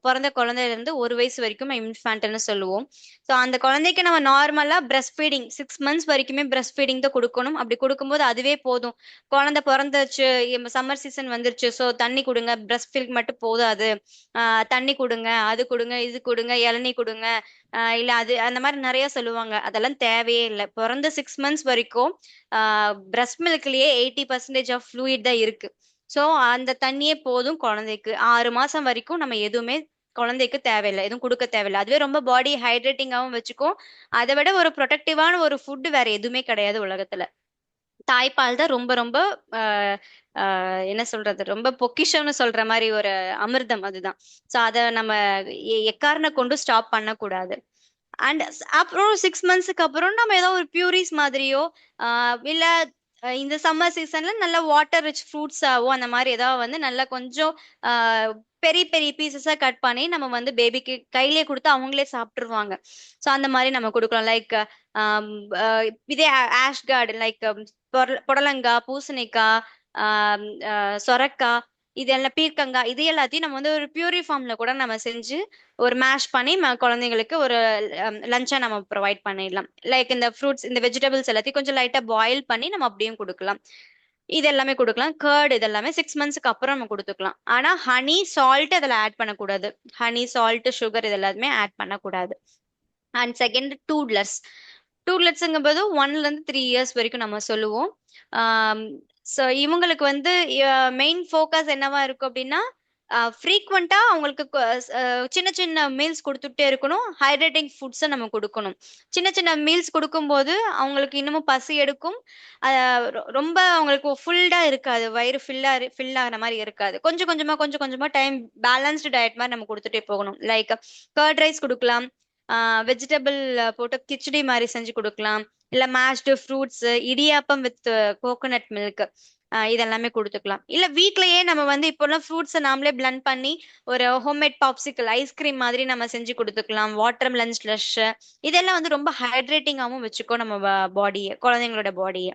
பிறந்த குழந்தையில இருந்து 1 வயசு வரைக்கும் இன்ஃபேண்ட்னு சொல்லுவோம். ஸோ அந்த குழந்தைக்கு நம்ம நார்மலா பிரஸ்ட் ஃபீடிங் 6 மந்த்ஸ் வரைக்குமே பிரஸ்ட் ஃபீடிங் தான் கொடுக்கணும். அப்படி கொடுக்கும்போது அதுவே போதும். குழந்தை பிறந்துச்சு, சம்மர் சீசன் வந்துருச்சு, ஸோ தண்ணி கொடுங்க, பிரஸ்ட் ஃபீட் மட்டும் போதாது, தண்ணி கொடுங்க, அது கொடுங்க, இது கொடுங்க, இளநீ கொடுங்க, இல்ல அது அந்த மாதிரி நிறைய சொல்லுவாங்க. அதெல்லாம் தேவையே இல்லை. பிறந்த 6 மந்த்ஸ் வரைக்கும் பிரஸ்ட் மில்க்லயே 80% ஆஃப் ஃப்ளூயிட் தான் இருக்கு. ஸோ அந்த தண்ணியே போதும் குழந்தைக்கு. 6 மாசம் வரைக்கும் நம்ம எதுவுமே குழந்தைக்கு தேவையில்லை, எதுவும் கொடுக்க தேவையில்லை. அதுவே ரொம்ப பாடி ஹைட்ரேட்டிங்காகவும் வச்சுக்கும். அதை விட ஒரு ப்ரொடக்டிவான ஒரு ஃபுட் வேற எதுவுமே கிடையாது உலகத்துல. தாய்ப்பால் தான் ரொம்ப ரொம்ப என்ன சொல்றது, ரொம்ப பொக்கிஷம்னு சொல்ற மாதிரி ஒரு அமிர்தம் அதுதான். ஸோ அதை நம்ம எக்காரணம் கொண்டு ஸ்டாப் பண்ணக்கூடாது. அண்ட் அப்புறம் 6 மந்த்ஸ்க்கு அப்புறம் நம்ம ஏதோ ஒரு பியூரிஸ் மாதிரியோ இல்ல இந்த சம்மர் சீசன்ல நல்ல வாட்டர் ரிச் ஃப்ரூட்ஸாவோ அந்த மாதிரி ஏதாவது வந்து நல்லா கொஞ்சம் பெரிய பெரிய பீசஸா கட் பண்ணி நம்ம வந்து பேபிக்கு கையிலேயே கொடுத்து அவங்களே சாப்பிட்டுருவாங்க. ஸோ அந்த மாதிரி நம்ம கொடுக்கலாம். லைக் இதே ஆஷ் கார்டு, லைக் புடலங்காய், பூசணிக்காய், சொரக்காய், இதெல்லாம் பீர்க்கங்காய் இது எல்லாத்தையும் நம்ம வந்து ஒரு பியூரி ஃபார்ம்ல கூட நம்ம செஞ்சு ஒரு மேஷ் பண்ணி குழந்தைங்களுக்கு ஒரு லஞ்சா நம்ம ப்ரொவைட் பண்ணிடலாம். லைக் இந்த ஃப்ரூட்ஸ் இந்த வெஜிடபிள்ஸ் எல்லாத்தையும் கொஞ்சம் லைட்டா பாயில் பண்ணி நம்ம அப்படியும் கொடுக்கலாம். இது எல்லாமே கொடுக்கலாம். கர்ட் இது எல்லாமே 6 மந்த்ஸ்க்கு அப்புறம் நம்ம கொடுத்துக்கலாம். ஆனா ஹனி சால்ட் அதில் ஆட் பண்ணக்கூடாது. ஹனி சால்ட் சுகர் இது எல்லாத்துமே ஆட் பண்ணக்கூடாது. And second டூட்லர்ஸ். டூட்லெட்ஸுங்கும் போது 1 to 3 years வரைக்கும் நம்ம சொல்லுவோம். ஸோ இவங்களுக்கு வந்து மெயின் ஃபோக்கஸ் என்னவா இருக்கும் அப்படின்னா ஃப்ரீக்வெண்டா அவங்களுக்கு சின்ன சின்ன மீல்ஸ் கொடுத்துட்டே இருக்கணும். ஹைட்ரேட்டிங் ஃபுட்ஸை நம்ம கொடுக்கணும். சின்ன சின்ன மீல்ஸ் கொடுக்கும்போது அவங்களுக்கு இன்னமும் பசி எடுக்கும். ரொம்ப அவங்களுக்கு ஃபுல்டா இருக்காது, வயிறு ஃபில் ஆகிற மாதிரி இருக்காது. கொஞ்சம் கொஞ்சமா டைம் பேலன்ஸ்டு டயட் மாதிரி நம்ம கொடுத்துட்டே போகணும். லைக் கர்ட் ரைஸ் கொடுக்கலாம், வெஜிடபிள் போட்டு கிச்சடி மாதிரி செஞ்சு கொடுக்கலாம், இல்ல mashed fruits, idiyappam with coconut milk இதெல்லாமே கொடுத்துக்கலாம். இல்ல வீட்லயே நம்ம வந்து இப்போல்லாம் ஃப்ரூட்ஸை நாமளே பிளண்ட் பண்ணி ஒரு ஹோம்மேட் பாப்சிக்கல் ஐஸ்கிரீம் மாதிரி நம்ம செஞ்சு கொடுத்துக்கலாம். வாட்டர் மெலன் ஸ்லஷ் இதெல்லாம் வந்து ரொம்ப ஹைட்ரேட்டிங்காகவும் வச்சுக்கோ நம்ம பாடியை, குழந்தைங்களோட பாடியை.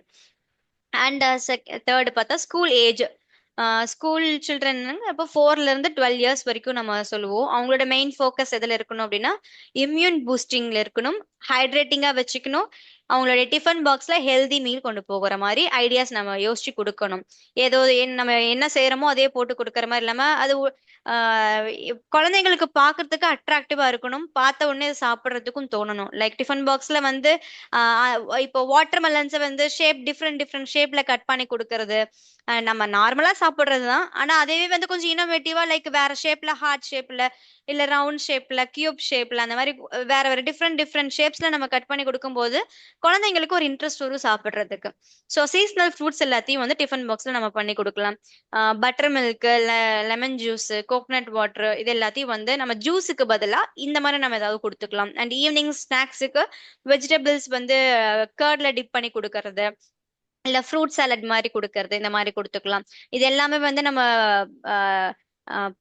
அண்ட் தேர்ட் பார்த்தா ஸ்கூல் ஏஜ். ஸ்கூல் சில்ட்ரன் இப்போ 4 to 12 years வரைக்கும் நம்ம சொல்லுவோம். அவங்களோட மெயின் ஃபோக்கஸ் எதுல இருக்கணும் அப்படின்னா இம்யூன் பூஸ்டிங்ல இருக்கணும், ஹைட்ரேட்டிங்கா வச்சுக்கணும். அவங்களோட டிஃபன் பாக்ஸ்ல ஹெல்தி மீல் கொண்டு போகிற மாதிரி ஐடியாஸ் நம்ம யோசிச்சு கொடுக்கணும். ஏதோ நம்ம என்ன செய்யறோமோ அதே போட்டு கொடுக்கற மாதிரி இல்லாம அது குழந்தைங்களுக்கு பாக்குறதுக்கு அட்ராக்டிவா இருக்கணும், பார்த்த உடனே சாப்பிட்றதுக்கும் தோணணும். லைக் டிஃபன் பாக்ஸ்ல வந்து இப்போ வாட்டர் மெலன்ஸை வந்து டிஃப்ரெண்ட் ஷேப்ல கட் பண்ணி கொடுக்கறது நம்ம நார்மலா சாப்பிடுறதுதான். ஆனா அதே வந்து கொஞ்சம் இனோவேட்டிவா லைக் வேற ஷேப்ல, ஹார்ட் ஷேப்ல இல்ல ரவுண்ட் ஷேப்ல, கியூப் ஷேப்ல அந்த மாதிரி வேற டிஃப்ரெண்ட் ஷேப்ஸ்ல நம்ம கட் பண்ணி கொடுக்கும்போது குழந்தைங்களுக்கு ஒரு இன்ட்ரெஸ்ட் வரும் சாப்பிட்றதுக்கு. ஸோ சீசனல் ஃப்ரூட்ஸ் எல்லாத்தையும் வந்து டிஃபன் பாக்ஸ்ல நம்ம பண்ணி கொடுக்கலாம். Butter milk, lemon juice, coconut water இது எல்லாத்தையும் வந்து நம்ம ஜூஸுக்கு பதிலா இந்த மாதிரி நம்ம ஏதாவது கொடுத்துக்கலாம். அண்ட் ஈவினிங் ஸ்நாக்ஸுக்கு வெஜிடபிள்ஸ் வந்து கர்ட்ல டிப் பண்ணி கொடுக்கறது, இல்ல ஃப்ரூட் சாலட் மாதிரி கொடுக்கறது, இந்த மாதிரி கொடுத்துக்கலாம். இது எல்லாமே வந்து நம்ம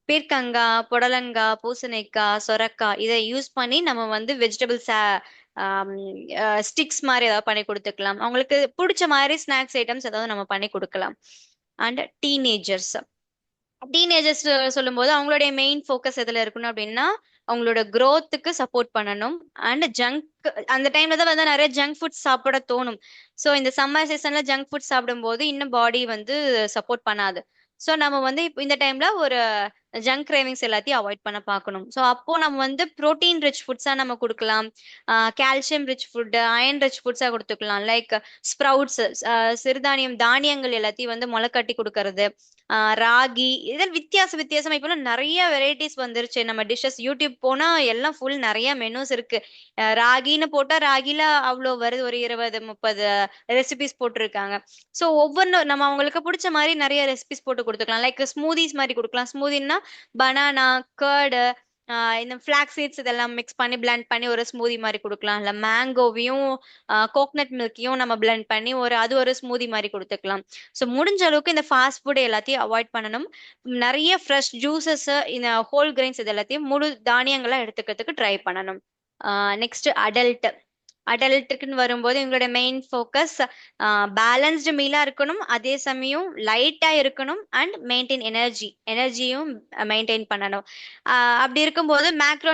பீர்க்கங்காய், புடலங்காய், பூசணிக்காய், சொரக்காய் இதை யூஸ் பண்ணி நம்ம வந்து வெஜிடபிள்ஸ் ஸ்டிக்ஸ் மாதிரி ஏதாவது பண்ணி கொடுத்துக்கலாம். அவங்களுக்கு பிடிச்ச மாதிரி ஸ்நாக்ஸ் ஐட்டம்ஸ் ஏதாவது நம்ம பண்ணி கொடுக்கலாம். அண்ட் டீனேஜர்ஸ் சொல்லும் போது அவங்களுடைய மெயின் ஃபோக்கஸ் எதுல இருக்கணும் அப்படின்னா அவங்களோட growth-க்கு சப்போர்ட் பண்ணணும். அண்ட் அந்த டைம்ல தான் வந்து நிறைய ஜங்க் ஃபுட்ஸ் சாப்பிட தோணும். ஸோ இந்த சம்மர் சீசன்ல ஜங்க் ஃபுட் சாப்பிடும்போது இன்னும் பாடி வந்து சப்போர்ட் பண்ணாது. ஸோ நம்ம வந்து இப்போ இந்த டைம்ல ஒரு ஜங்க் கிரேவிங்ஸ் எல்லாத்தையும் அவாய்ட் பண்ண பார்க்கணும். ஸோ அப்போ நம்ம வந்து ப்ரோட்டீன் ரிச் ஃபுட்ஸா நம்ம கொடுக்கலாம், calcium rich food, iron rich ஃபுட்ஸா கொடுத்துக்கலாம். லைக் ஸ்ப்ரவுட்ஸ், சிறுதானியம் தானியங்கள் எல்லாத்தையும் வந்து முளை கட்டி கொடுக்கறது, ராகி இதில் வித்தியாசமா இப்போ நிறைய வெரைட்டிஸ் வந்துருச்சு. நம்ம டிஷ்ஷஸ் யூடியூப் போனா எல்லாம் ஃபுல் நிறைய மெனூஸ் இருக்கு. ராகின்னு போட்டா ராகில அவ்வளோ வருது, ஒரு 20-30 ரெசிபிஸ் போட்டிருக்காங்க. ஸோ ஒவ்வொன்றும் நம்ம அவங்களுக்கு பிடிச்ச மாதிரி நிறைய ரெசிபிஸ் போட்டு கொடுத்துக்கலாம். லைக் ஸ்மூதிஸ் மாதிரி கொடுக்கலாம். ஸ்மூதின்னா பனானா, கர்டு, இந்த ஃபிளாக் சீட்ஸ் இதெல்லாம் மிக்ஸ் பண்ணி பிளெண்ட் பண்ணி ஒரு ஸ்மூதி மாதிரி கொடுக்கலாம். இல்லை மேங்கோவையும் கோகனட் மில்க்கையும் நம்ம பிளெண்ட் பண்ணி ஒரு ஸ்மூதி மாதிரி கொடுத்துக்கலாம். ஸோ முடிஞ்ச அளவுக்கு இந்த ஃபாஸ்ட் ஃபுட் எல்லாத்தையும் அவாய்ட் பண்ணணும். நிறைய ஃப்ரெஷ் ஜூசஸ், இந்த ஹோல் கிரெயின்ஸ் இது எல்லாத்தையும் முழு தானியங்களா எடுத்துக்கிறதுக்கு ட்ரை பண்ணணும். நெக்ஸ்ட் அடல்ட்டுக்குன்னு வரும்போது எங்களோட மெயின் ஃபோக்கஸ் பேலன்ஸ்டு மீலா இருக்கணும், அதே சமயம் லைட்டா இருக்கணும், அண்ட் மெயின்டைன் எனர்ஜியும் மெயின்டைன் பண்ணணும். அப்படி இருக்கும்போது மைக்ரோ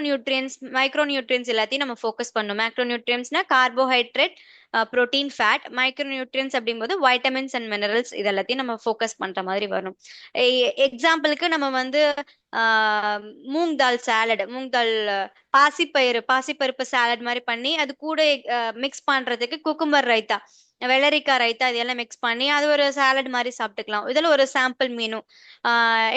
நியூட்ரியன்ஸ் எல்லாத்தையும் நம்ம ஃபோக்கஸ் பண்ணணும். மைக்ரோ நியூட்ரியன்ஸ்னா carbohydrate, protein, fat. Micro nutrients அப்படிங்கும்போது வைட்டமின்ஸ் அண்ட் மினரல்ஸ் இது எல்லாத்தையும் நம்ம ஃபோக்கஸ் பண்ற மாதிரி வரும். எக்ஸாம்பிளுக்கு நம்ம வந்து மூங் தால் பாசிப்பருப்பு சாலட் மாதிரி பண்ணி அது கூட மிக்ஸ் பண்றதுக்கு குக்கும்பர் ரைத்தா, வெள்ளரிக்காய் ரைத்தா இதெல்லாம் மிக்ஸ் பண்ணி அது ஒரு சாலட் மாதிரி சாப்பிட்டுக்கலாம். இதுல ஒரு சாம்பிள் மீனும்.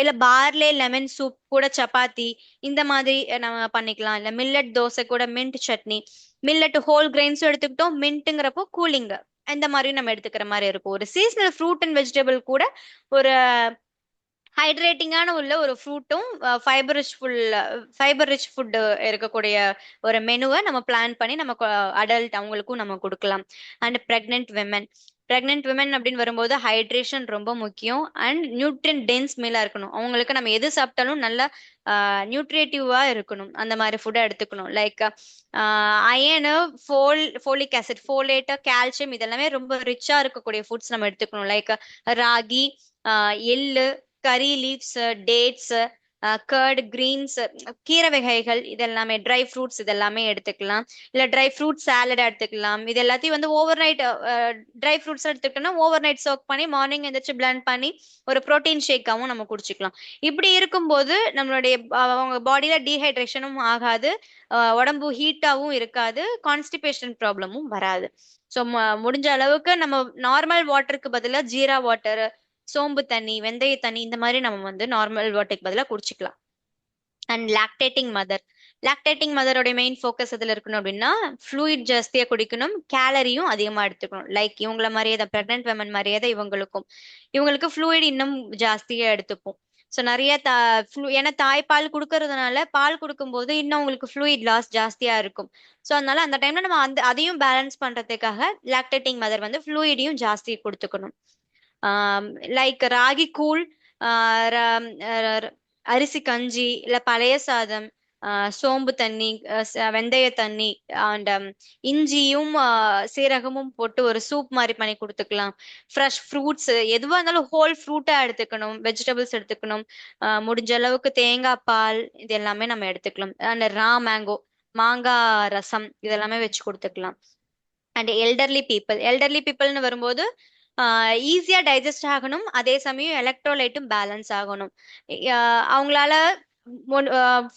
இல்ல பார்லே லெமன் சூப் கூட சப்பாத்தி இந்த மாதிரி நம்ம பண்ணிக்கலாம். இல்ல மில்லட் தோசை கூட மின்ட் சட்னி. மில்லட் ஹோல் கிரெயின்ஸும் எடுத்துக்கிட்டோம், மின்ட்டுங்கிறப்போ கூலிங் இந்த மாதிரி நம்ம எடுத்துக்கிற மாதிரி இருக்கும். ஒரு சீசனல் ஃப்ரூட் அண்ட் வெஜிடபிள் கூட ஒரு ஹைட்ரேட்டிங்கான உள்ள ஒரு ஃப்ரூட்டும் ஃபைபர் ரிச் ஃபுட் இருக்கக்கூடிய ஒரு மெனுவை நம்ம பிளான் பண்ணி நம்ம அடல்ட் அவங்களுக்கும் நம்ம கொடுக்கலாம். அண்ட் ப்ரெக்னென்ட் விமன் அப்படின்னு வரும்போது ஹைட்ரேஷன் ரொம்ப முக்கியம். அண்ட் நியூட்ரியன் டென்ஸ் மீலா இருக்கணும். அவங்களுக்கு நம்ம எது சாப்பிட்டாலும் நல்லா நியூட்ரிయేటిவா இருக்கணும், அந்த மாதிரி ஃபுட்டை எடுத்துக்கணும். Like iron, folic acid, ஃபோலேட்டு, calcium இதெல்லாமே ரொம்ப ரிச்சா இருக்கக்கூடிய ஃபுட்ஸ் நம்ம எடுத்துக்கணும். லைக் ராகி, எள்ளு, கறி லீவ்ஸ், டேட்ஸ், கர்ட், கிரீன்ஸ், கீரை வகைகள் இதெல்லாமே, ட்ரை ஃப்ரூட்ஸ் இதெல்லாமே எடுத்துக்கலாம். இல்ல ட்ரை ஃப்ரூட் சாலட் எடுத்துக்கலாம். இது எல்லாத்தையும் வந்து ஓவர் நைட் ட்ரை ஃப்ரூட்ஸ் எடுத்துக்கிட்டோம்னா ஓவர் நைட் சோக் பண்ணி மார்னிங் எந்திரிச்சு பிளண்ட் பண்ணி ஒரு புரோட்டீன் ஷேக்காவும் நம்ம குடிச்சுக்கலாம். இப்படி இருக்கும்போது நம்மளுடைய அவங்க பாடியில டீஹைட்ரேஷனும் ஆகாது, உடம்பு ஹீட்டாவும் இருக்காது, கான்ஸ்டிபேஷன் ப்ராப்ளமும் வராது. ஸோ முடிஞ்ச அளவுக்கு நம்ம நார்மல் வாட்டருக்கு பதிலாக ஜீரா வாட்டர், சோம்பு தண்ணி, வெந்தய தண்ணி இந்த மாதிரி நம்ம வந்து நார்மல் வாட்டருக்கு பதிலாக குடிச்சிக்கலாம். அண்ட் லாக்டேட்டிங் மதரோட மெயின் ஃபோக்கஸ் எதுல இருக்கணும் அப்படின்னா, ஃப்ளூயிட் ஜாஸ்தியா குடிக்கணும், கேலரியும் அதிகமா எடுத்துக்கணும். லைக் இவங்கள மாதிரியே தான், பிரெக்னென்ட் விமன் மாதிரியே தான் இவங்களுக்கு ஃப்ளூயிட் இன்னும் ஜாஸ்தியா எடுத்துப்போம். ஸோ நிறைய ஏன்னா தாய்ப்பால் கொடுக்கறதுனால பால் கொடுக்கும்போது இன்னும் உங்களுக்கு ஃப்ளூயிட் லாஸ் ஜாஸ்தியா இருக்கும். ஸோ அதனால அந்த டைம்ல நம்ம அதையும் பேலன்ஸ் பண்றதுக்காக லாக்டேட்டிங் மதர் வந்து ஃப்ளூயிடையும் ஜாஸ்தி கொடுத்துக்கணும். லைக் ராகி கூழ், அரிசி கஞ்சி, இல்ல பழைய சாதம், சோம்பு தண்ணி, வெந்தய தண்ணி அண்ட் இஞ்சியும் சீரகமும் போட்டு ஒரு சூப் மாதிரி பண்ணி கொடுத்துக்கலாம். ஃப்ரெஷ் ஃப்ரூட்ஸ் எதுவாக இருந்தாலும் ஹோல் ஃப்ரூட்டா எடுத்துக்கணும், வெஜிடபிள்ஸ் எடுத்துக்கணும். முடிஞ்ச அளவுக்கு தேங்காய் பால் இது எல்லாமே நம்ம எடுத்துக்கலாம். அண்ட் மேங்கோ, மாங்காய் ரசம் இதெல்லாமே வச்சு கொடுத்துக்கலாம். அண்ட் எல்டர்லி பீப்புள்னு வரும்போது ஈஸியா டைஜஸ்ட் ஆகணும், அதே சமயம் எலக்ட்ரோலைட்டும் பேலன்ஸ் ஆகணும். அவங்களால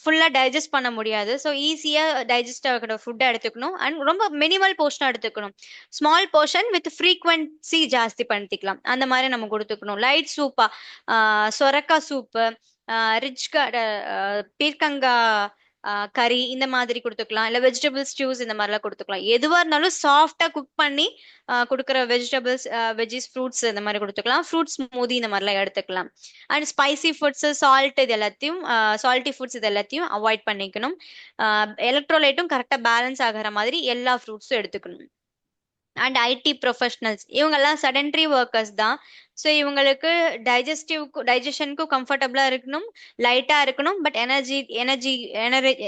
ஃபுல்லா டைஜஸ்ட் பண்ண முடியாது. ஸோ ஈஸியா டைஜஸ்ட் ஆகிற ஃபுட்டை எடுத்துக்கணும். அண்ட் ரொம்ப மினிமல் போர்ஷனா எடுத்துக்கணும். ஸ்மால் போர்ஷன் வித் ஃப்ரீக்வன்சி ஜாஸ்தி பண்ணிக்கலாம், அந்த மாதிரி நம்ம கொடுத்துக்கணும். லைட் சூப்பா, சொரக்கா சூப்பு, ரிச் பீர்க்கங்கா கறி இந்த மாதிரி கொடுத்துக்கலாம். இல்ல வெஜிடபிள் ஸ்டியூஸ் இந்த மாதிரிலாம் கொடுத்துக்கலாம். எதுவா இருந்தாலும் சாஃப்டா குக் பண்ணி கொடுக்குற வெஜிடபிள்ஸ், வெஜிஸ், ஃப்ரூட்ஸ் இந்த மாதிரி கொடுத்துக்கலாம். ஃப்ரூட் ஸ்மூதி இந்த மாதிரிலாம் எடுத்துக்கலாம். And spicy foods, salty foods இது எல்லாத்தையும் அவாய்ட் பண்ணிக்கணும். எலக்ட்ரோலைட்டும் கரெக்டா பேலன்ஸ் ஆகிற மாதிரி எல்லா ஃப்ரூட்ஸும் எடுத்துக்கணும். அண்ட் ஐடி ப்ரொஃபஷனல்ஸ் இவங்கெல்லாம் செடென்டரி ஒர்க்கர்ஸ் தான். ஸோ இவங்களுக்கு டைஜஷனுக்கும் கம்ஃபர்டபுளா இருக்கணும், லைட்டா இருக்கணும், பட்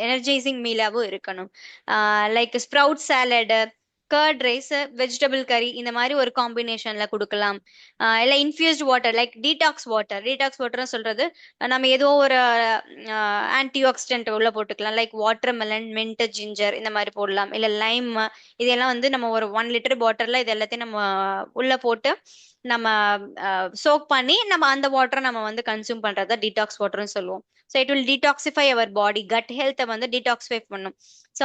எனர்ஜைசிங் மீலாவும் இருக்கணும். Like sprout salad, curd rice, vegetable கறி இந்த மாதிரி ஒரு காம்பினேஷன்ல கொடுக்கலாம். இல்ல infused water, like detox water சொல்றது நம்ம ஏதோ ஒரு ஆன்டி ஆக்சிடென்ட் உள்ள போட்டுக்கலாம். Like watermelon, mint, ginger இந்த மாதிரி போடலாம். இல்ல லைம், இதெல்லாம் வந்து நம்ம ஒரு 1 லிட்டர் பாட்டில்ல இது எல்லாத்தையும் நம்ம உள்ள போட்டு நம்ம சோக் பண்ணி நம்ம அந்த வாட்டரை நம்ம வந்து கன்சியூம் பண்றத டீடாக்ஸ் வாட்டர்னு சொல்லுவோம். So it will detoxify our body, gut ஹெல்த்தை வந்து டீடாக்சிஃபை பண்ணும். ஸோ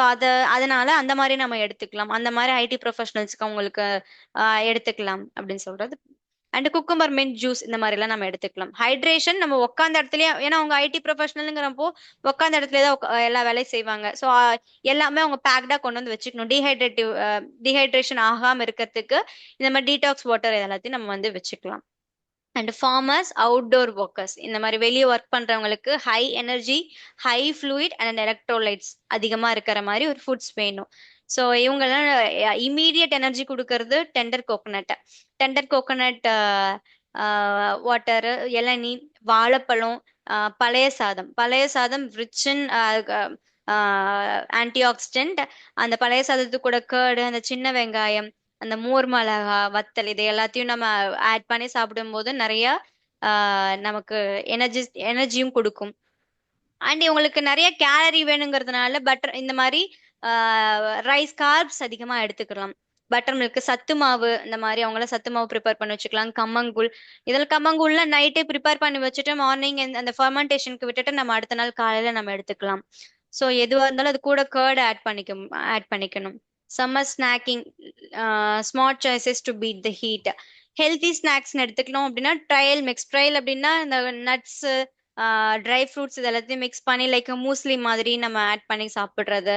அதனால அந்த மாதிரி நம்ம எடுத்துக்கலாம். அந்த மாதிரி ஐடி ப்ரொஃபஷனல்ஸ்க்கு அவங்களுக்கு எடுத்துக்கலாம் அப்படின்னு சொல்றது. அண்ட் குக்கும்பர் மின்ட் ஜூஸ் இந்த மாதிரி எல்லாம் நம்ம எடுத்துக்கலாம். ஹைட்ரேஷன் நம்ம உட்காந்த இடத்துலயே, ஏன்னா அவங்க ஐடி ப்ரொஃபஷனலுங்கிறப்போ உட்காந்த இடத்துல தான் எல்லா வேலையும் செய்வாங்க. ஸோ எல்லாமே அவங்க பேக்டா கொண்டு வந்து வச்சுக்கணும். டீஹைட்ரேஷன் ஆகாம இருக்கிறதுக்கு இந்த மாதிரி டீடாக்ஸ் வாட்டர் எல்லாத்தையும் நம்ம வந்து வச்சுக்கலாம். அண்ட் ஃபார்மர்ஸ், அவுட்டோர் ஒர்க்கர்ஸ் இந்த மாதிரி வெளியே ஒர்க் பண்றவங்களுக்கு high energy, high fluid and electrolytes அதிகமா இருக்கிற மாதிரி ஒரு ஃபுட்ஸ் வேணும். ஸோ இவங்கெல்லாம் இமீடியட் எனர்ஜி கொடுக்கறது டெண்டர் கோகோனட் வாட்டர், இளநீ, வாழைப்பழம், பழைய சாதம் ரிச் இன் ஆன்டி ஆக்சிடென்ட். அந்த பழைய சாதத்துக்கு கூட கர்டு, அந்த சின்ன வெங்காயம், அந்த மோர் மிளகா, வத்தல் இது எல்லாத்தையும் நம்ம ஆட் பண்ணி சாப்பிடும்போது நிறைய நமக்கு எனர்ஜியும் கொடுக்கும். அண்ட் இவங்களுக்கு நிறைய கேலரி வேணுங்கிறதுனால பட்டர் இந்த மாதிரி ரைஸ், கார்ப்ஸ் அதிகமா எடுத்துக்கலாம். பட்டர் மில்க், சத்து மாவு இந்த மாதிரி அவங்கள சத்து மாவு ப்ரிப்பேர் பண்ணி வச்சுக்கலாம். கம்மங்கூழ், கம்மங்கூழ்ல நைட்டே ப்ரிப்பேர் பண்ணி வச்சுட்டு மார்னிங் அந்த ஃபர்மெண்டேஷனுக்கு விட்டுட்டு நம்ம அடுத்த நாள் காலையில நம்ம எடுத்துக்கலாம். ஸோ எதுவாக இருந்தாலும் அது கூட கர்ட் ஆட் பண்ணிக்கணும். Summer snacking, smart choices to beat the heat. Healthy snacks எடுத்துக்கணும் அப்படின்னா ட்ரையல் அப்படின்னா இந்த நட்ஸ், ட்ரை ஃப்ரூட்ஸ் இது எல்லாத்தையும் மிக்ஸ் பண்ணி லைக் மூஸ்லி மாதிரி நம்ம ஆட் பண்ணி சாப்பிடுறது.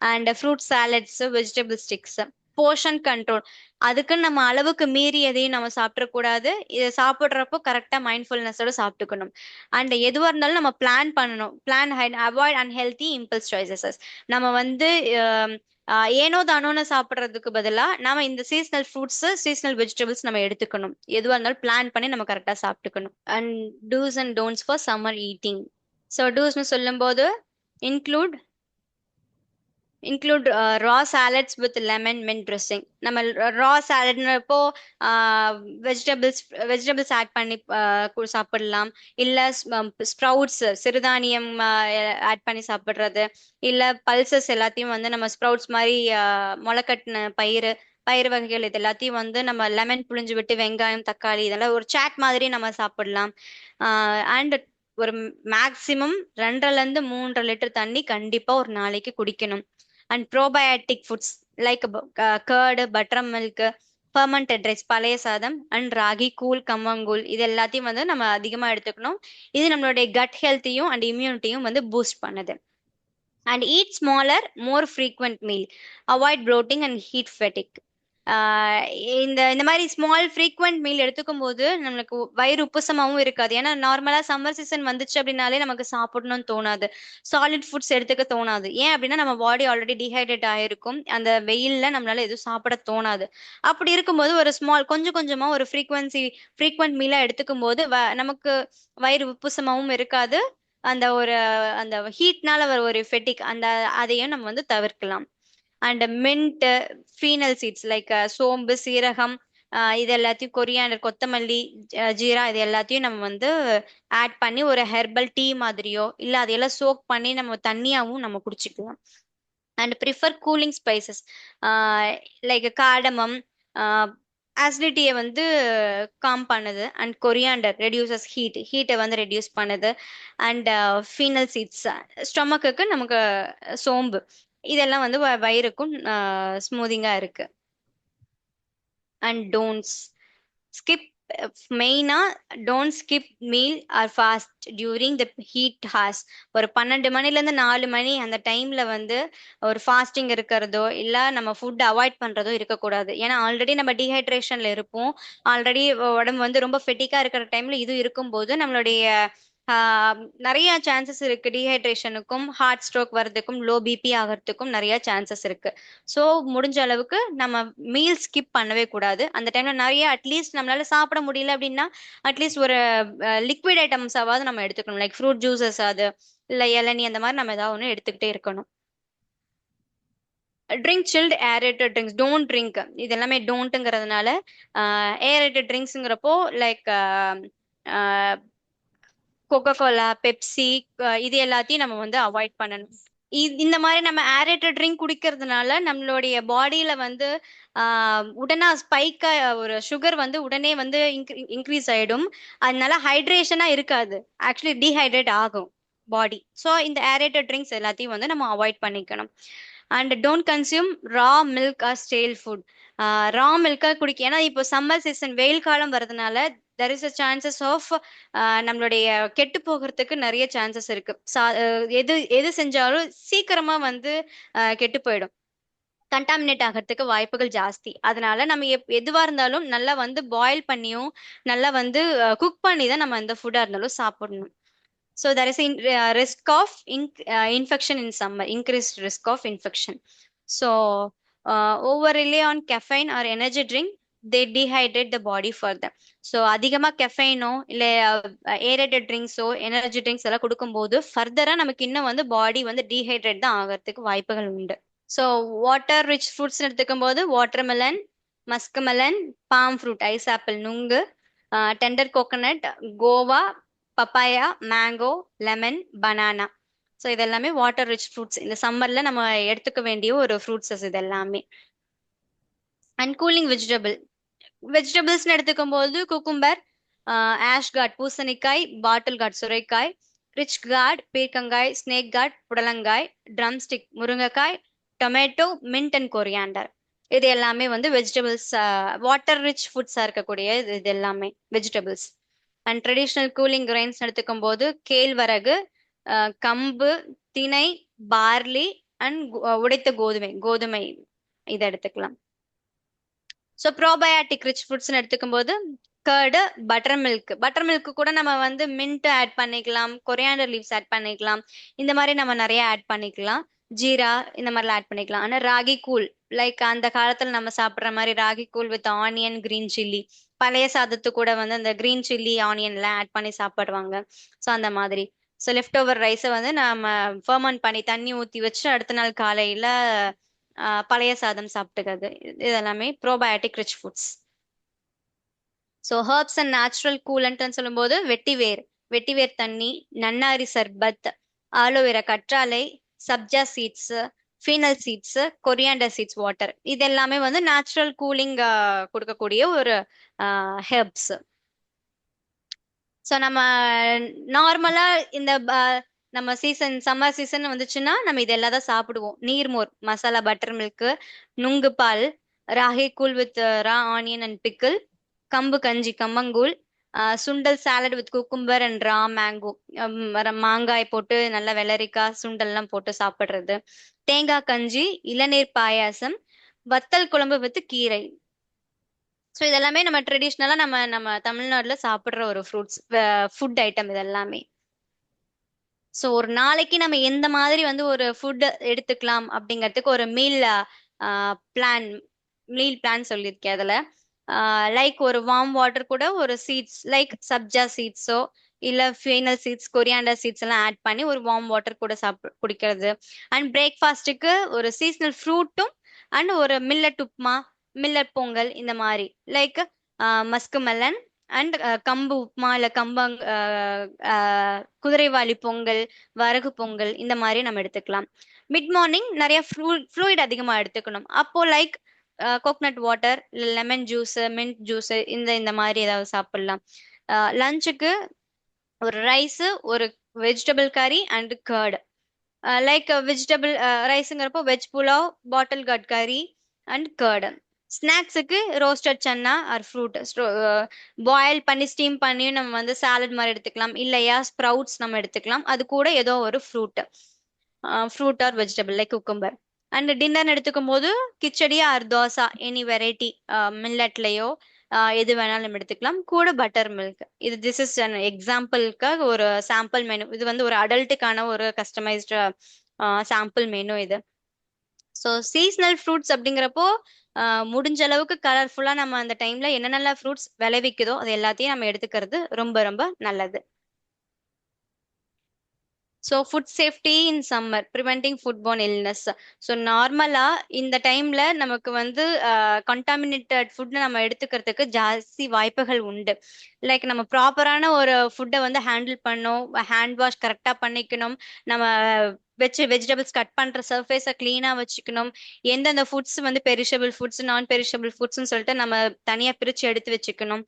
And fruit salads, vegetable sticks. Portion control, அதுக்கு நம்ம அளவுக்கு மீறி எதையும் நம்ம சாப்பிடக்கூடாது. இதை சாப்பிட்றப்போ கரெக்டா மைண்ட்ஃபுல்னஸோட சாப்பிட்டுக்கணும். அண்ட் எதுவாக இருந்தாலும் நம்ம பிளான் பண்ணணும். Avoid unhealthy impulse choices. நம்ம வந்து ஏனோ தானோன்னு சாப்பிட்றதுக்கு பதிலாக நம்ம இந்த சீசனல் ஃப்ரூட்ஸ், சீசனல் வெஜிடபிள்ஸ் நம்ம எடுத்துக்கணும். எதுவாக இருந்தாலும் பிளான் பண்ணி நம்ம கரெக்டாக சாப்பிட்டுக்கணும். And dos and don'ts for summer eating. So டூஸ்னு சொல்லும்போது include include raw salads with lemon mint dressing. நம்ம ரா சாலட்னப்போ வெஜிடபிள்ஸ் ஆட் பண்ணி சாப்பிடலாம். இல்ல ஸ்ப்ரவுட்ஸ் சிறுதானியம் ஆட் பண்ணி சாப்பிடுறது, இல்ல பல்சஸ் எல்லாத்தையும் வந்து நம்ம ஸ்ப்ரவுட்ஸ் மாதிரி முளைக்கட்டின பயிறு வகைகள் இது எல்லாத்தையும் வந்து நம்ம லெமன் புழிஞ்சு விட்டு வெங்காயம் தக்காளி இதெல்லாம் ஒரு சாட் மாதிரி நம்ம சாப்பிடலாம். அண்ட் ஒரு மேக்சிமம் 2.5 to 3 லிட்டர் தண்ணி கண்டிப்பா ஒரு நாளைக்கு குடிக்கணும். And probiotic foods like curd, butter milk, fermented rice பழைய சாதம், அண்ட் ராகி கூழ், கம்மங்கூழ் இது எல்லாத்தையும் வந்து நம்ம அதிகமா எடுத்துக்கணும். இது நம்மளுடைய கட் ஹெல்த்தையும் அண்ட் இம்யூனிட்டியும் வந்து பூஸ்ட் பண்ணுது. And eat smaller more frequent meal, avoid bloating and heat fatigue. இந்த இந்த மாதிரி ஸ்மால் ஃப்ரீக்வெண்ட் மீல் எடுத்துக்கும் போது நம்மளுக்கு வயிறு உப்புசமாவும் இருக்காது. ஏன்னா நார்மலா சம்மர் சீசன் வந்துச்சு அப்படின்னாலே நமக்கு சாப்பிடணும்னு தோணாது, சாலிட் ஃபுட்ஸ் எடுத்துக்க தோணாது. ஏன் அப்படின்னா நம்ம பாடி ஆல்ரெடி டீஹைட்ரேட் ஆயிருக்கும், அந்த வெயில்ல நம்மளால எதுவும் சாப்பிட தோணாது. அப்படி இருக்கும்போது ஒரு ஸ்மால் கொஞ்சம் கொஞ்சமா ஒரு ஃப்ரீக்வெண்ட் மீலா எடுத்துக்கும் போது நமக்கு வயிறு உப்புசமாவும் இருக்காது. அந்த ஹீட்னால வர ஒரு ஃபெட்டிக் அதையும் நம்ம வந்து தவிர்க்கலாம். And mint, fennel seeds like சோம்பு, சீரகம், இது எல்லாத்தையும் கொரியாண்டர், கொத்தமல்லி, ஜீரா இது எல்லாத்தையும் நம்ம வந்து ஆட் பண்ணி ஒரு ஹெர்பல் டீ மாதிரியோ இல்ல அதையெல்லாம் சோக் பண்ணி நம்ம தண்ணியாவும் நம்ம குடிச்சுக்கலாம். And prefer cooling spices like cardamom ஆசிடிட்டியை வந்து காம் பண்ணுது. அண்ட் கொரியாண்டர் ரெடியூசஸ் ஹீட்டை வந்து ரெடியூஸ் பண்ணுது. அண்ட் ஃபீனல் சீட்ஸ் ஸ்டொமக்குக்கு நமக்கு சோம்பு இதெல்லாம் வந்து வயிறுக்கும் ஸ்மூதிங்கா இருக்கு. அண்ட் டோன்ட்ஸ் ஸ்கிப், மெயினா don't skip meal or fast during the heat hours. ஒரு 12 மணிலேருந்து 4 மணி அந்த டைம்ல வந்து ஒரு ஃபாஸ்டிங் இருக்கிறதோ இல்ல நம்ம ஃபுட் அவாய்ட் பண்றதோ இருக்கக்கூடாது. ஏன்னா ஆல்ரெடி நம்ம டீஹைட்ரேஷன்ல இருப்போம். ஆல்ரெடி உடம்பு வந்து ரொம்ப ஃபெட்டிக்கா இருக்கிற டைம்ல இது இருக்கும்போது நம்மளுடைய நிறைய சான்சஸ் இருக்கு டீஹைட்ரேஷனுக்கும், ஹார்ட் ஸ்ட்ரோக் வர்றதுக்கும், லோ பிபி ஆகிறதுக்கும் நிறைய சான்சஸ் இருக்கு. ஸோ முடிஞ்ச அளவுக்கு நம்ம மீல் ஸ்கிப் பண்ணவே கூடாது. அந்த டைம்ல நிறைய அட்லீஸ்ட் நம்மளால சாப்பிட முடியல அப்படின்னா அட்லீஸ்ட் ஒரு லிக்விட் ஐட்டம்ஸாவது நம்ம எடுத்துக்கணும். லைக் ஃப்ரூட் ஜூசஸ் அது இல்ல இளநீ அந்த மாதிரி நம்ம ஏதாவது ஒன்று எடுத்துக்கிட்டே இருக்கணும். Drink chilled aerated drinks, don't drink இது எல்லாமே டோன்ட்டுங்கிறதுனால ஏரேட்டட் ட்ரிங்க்ஸுங்கிறப்போ லைக் கோகோ கோலா, பெப்சி இது எல்லாத்தையும் நம்ம வந்து அவாய்ட் பண்ணணும். இந்த மாதிரி நம்ம ஏரேட்டட் ட்ரிங்க் குடிக்கிறதுனால நம்மளுடைய பாடியில வந்து உடனே ஸ்பைக்கா ஒரு சுகர் வந்து உடனே வந்து இன்க்ரீஸ் ஆயிடும். அதனால ஹைட்ரேஷனா இருக்காது, ஆக்சுவலி டீஹைட்ரேட் ஆகும் பாடி. ஸோ இந்த ஏரேட்டட் ட்ரிங்க்ஸ் எல்லாத்தையும் வந்து நம்ம அவாய்ட் பண்ணிக்கணும். And don't consume raw milk or stale food. Raw மில்கா குடிக்க, ஏன்னா இப்போ சம்மர் சீசன் வெயில் காலம் வர்றதுனால there is a chances of நம்மளுடைய கெட்டு போகிறதுக்கு நிறைய சான்சஸ் இருக்கு. எது எது செஞ்சாலும் சீக்கிரமா வந்து கெட்டு போயிடும், கண்டாமினேட் ஆகிறதுக்கு வாய்ப்புகள் ஜாஸ்தி. அதனால நம்ம எதுவா இருந்தாலும் நல்லா வந்து பாயில் பண்ணியும் நல்லா வந்து குக் பண்ணி தான் நம்ம எந்த ஃபுட்டா இருந்தாலும் சாப்பிடணும். So there is a risk of infection in summer, increased risk of infection. So over rely on caffeine or energy drink, they dehydrate the body further. So அதிகமா கெஃபைனோ இல்ல ஏரேட்டட் ட்ரிங்க்ஸோ எனர்ஜி ட்ரிங்க்ஸ் எல்லாம் கொடுக்கும்போது ஃபர்தரா நமக்கு இன்னும் வந்து பாடி வந்து டீஹைட்ரேட் தான் ஆகிறதுக்கு வாய்ப்புகள் உண்டு. ஸோ வாட்டர் ரிச் ஃப்ரூட்ஸ் எடுத்துக்கும் போது watermelon, muskmelon, palm fruit, ice apple, நுங்கு, tender coconut, guava, papaya, mango, lemon, banana. So இதெல்லாமே வாட்டர் ரிச் ஃப்ரூட்ஸ். இந்த சம்மர்ல நம்ம எடுத்துக்க வேண்டிய ஒரு ஃப்ரூட்ஸஸ் இது எல்லாமே. அண்ட் கூலிங் வெஜிடபிள்ஸ்னு எடுத்துக்கும் போது குக்கும்பர், ஆஷ் கார்ட் பூசணிக்காய், பாட்டில் கார்ட் சுரைக்காய், ரிச் கார்ட் பீர்க்கங்காய், ஸ்னேக் கார்ட் புடலங்காய், ட்ரம் ஸ்டிக் முருங்கைக்காய், டொமேட்டோ, மின்ட் அண்ட் கொரியாண்டர். இது எல்லாமே வந்து வெஜிடபிள்ஸ், வாட்டர் ரிச் ஃபுட்ஸா இருக்கக்கூடிய இது எல்லாமே vegetables. And traditional cooling grains எடுத்துக்கும் போது கேழ்வரகு, கம்பு, திணை, பார்லி அண்ட் உடைத்த கோதுமை இதை எடுத்துக்கலாம். ஸோ ப்ரோபயாட்டிக் ரிச் ஃபுட்ஸ்னு எடுத்துக்கும் போது கர்டு, பட்டர் மில்க் கூட நம்ம வந்து மின்ட் ஆட் பண்ணிக்கலாம், கொரியாண்டர் லீவ்ஸ் ஆட் பண்ணிக்கலாம், இந்த மாதிரி நம்ம நிறைய ஆட் பண்ணிக்கலாம், ஜீரா இந்த மாதிரிலாம் ஆட் பண்ணிக்கலாம். ஆனால் ராகி கூழ் லைக் அந்த காலத்துல நம்ம சாப்பிட்ற மாதிரி ராகி கூழ் வித் ஆனியன், கிரீன் சில்லி, பழைய சாதத்து கூட வந்து அந்த கிரீன் சில்லி ஆனியன்லாம் ஆட் பண்ணி சாப்பிடுவாங்க. ஸோ அந்த மாதிரி ஸோ லெஃப்ட் ஓவர் ரைஸை வந்து நம்ம ஃபர்மெண்ட் பண்ணி தண்ணி ஊற்றி வச்சு அடுத்த நாள் காலையில் பழைய சாதம் சாப்பிட்டுக்கிறது. இதெல்லாமே probiotic rich foods. So herbs and natural கூலண்ட்னு சொல்லும்போது வெட்டிவேர் தண்ணி, நன்னாரி சர்பத், ஆலோவேரா கற்றாழை, சப்ஜா seeds, fennel seeds, coriander seeds water, இது எல்லாமே வந்து நேச்சுரல் கூலிங் கொடுக்கக்கூடிய ஒரு ஹெர்ப்ஸ். ஸோ நம்ம நார்மலா இந்த நம்ம சம்மர் சீசன் வந்துச்சுன்னா நம்ம இதெல்லாம் தான் சாப்பிடுவோம். நீர்மோர், மசாலா பட்டர் மில்க், நுங்கு பால், ராகி கூழ் with raw onion and pickle, கம்பு கஞ்சி கம்மங்கூழ், சுண்டல் salad with cucumber and raw mango, மாங்காய் போட்டு நல்லா வெள்ளரிக்காய் சுண்டல்லாம் போட்டு சாப்பிடுறது, தேங்காய் கஞ்சி, இளநீர் பாயாசம், வத்தல் குழம்பு வித் கீரை. ஸோ இதெல்லாமே நம்ம ட்ரெடிஷ்னலா நம்ம தமிழ்நாட்டுல சாப்பிடுற ஒரு ஃபுட் ஐட்டம் இதெல்லாமே. ஸோ ஒரு நாளைக்கு நம்ம எந்த மாதிரி வந்து ஒரு ஃபுட் எடுத்துக்கலாம் அப்படிங்கிறதுக்கு ஒரு மீல் பிளான் சொல்லியிருக்கேன் அதுல. லைக் ஒரு வார்ம் வாட்டர் கூட ஒரு சீட்ஸ் லைக் சப்ஜா சீட்ஸோ இல்ல ஃபீனல் சீட்ஸ், கொரியாண்டர் சீட்ஸ் எல்லாம் ஆட் பண்ணி ஒரு வார்ம் வாட்டர் கூட குடிக்கிறது. அண்ட் பிரேக்ஃபாஸ்ட்டுக்கு ஒரு சீசனல் ஃப்ரூட்டும் அண்ட் ஒரு மில்லட் உப்மா, மில்லட் பொங்கல், இந்த மாதிரி லைக் மஸ்கு மெலன் அண்ட் கம்பு உப்மா இல்ல குதிரைவாலி பொங்கல், வரகு பொங்கல், இந்த மாதிரி நம்ம எடுத்துக்கலாம். மிட் மார்னிங் நிறைய ஃப்ளூயிட் அதிகமா எடுத்துக்கணும். அப்போ like coconut water, lemon juice, mint juice, இந்த மாதிரி ஏதாவது சாப்பிடலாம். லஞ்சுக்கு ஒரு ரைஸ், ஒரு வெஜிடபிள் கறி அண்ட் கர்டு. லைக் வெஜிடபிள் ரைஸுங்கிறப்போ வெஜ் புலாவ், பாட்டில் கட் கறி அண்ட் கர்டு. ஸ்நாக்ஸுக்கு roasted chana or fruit boil பண்ணி ஸ்டீம் பண்ணி நம்ம வந்து சாலட் மாதிரி எடுத்துக்கலாம். இல்லையா ஸ்ப்ரவுட்ஸ் நம்ம எடுத்துக்கலாம். அது கூட ஏதோ ஒரு fruit or vegetable like cucumber. And dinner எடுத்துக்கும் போது khichdi or dosa, any variety மில்லட்லயோ எது வேணாலும் நம்ம எடுத்துக்கலாம். கூட buttermilk. This is an எக்ஸாம்பிளுக்காக ஒரு சாம்பிள் மெனு. இது வந்து ஒரு அடல்ட்டுக்கான ஒரு கஸ்டமைஸ்டு சாம்பிள் மெனு இது. ஸோ சீசனல் ஃப்ரூட்ஸ் அப்படிங்கிறப்போ முடிஞ்ச அளவுக்கு கலர்ஃபுல்லா நம்ம அந்த டைம்ல என்னென்ன ஃப்ரூட்ஸ் விளைவிக்குதோ அது எல்லாத்தையும் நம்ம எடுத்துக்கிறது ரொம்ப ரொம்ப நல்லது. So food safety in summer, preventing foodborne illness. So நார்மலா இந்த டைம்ல நமக்கு வந்து கண்டாமினேட்டட் ஃபுட் நம்ம எடுத்துக்கிறதுக்கு ஜாஸ்தி வாய்ப்புகள் உண்டு. லைக் நம்ம ப்ராப்பரான ஒரு ஃபுட்டை வந்து ஹேண்டில் பண்ணணும், ஹேண்ட் வாஷ் கரெக்டாக பண்ணிக்கணும், நம்ம வெஜிடபிள்ஸ் கட் பண்ற சர்ஃபேஸை கிளீனா வச்சுக்கணும், எந்தெந்த ஃபுட்ஸ் வந்து பெரிஷபிள் ஃபுட்ஸ், நான் பெரிஷபிள் ஃபுட்ஸ்ன்னு சொல்லிட்டு நம்ம தனியா பிரிச்சு எடுத்து வச்சுக்கணும்.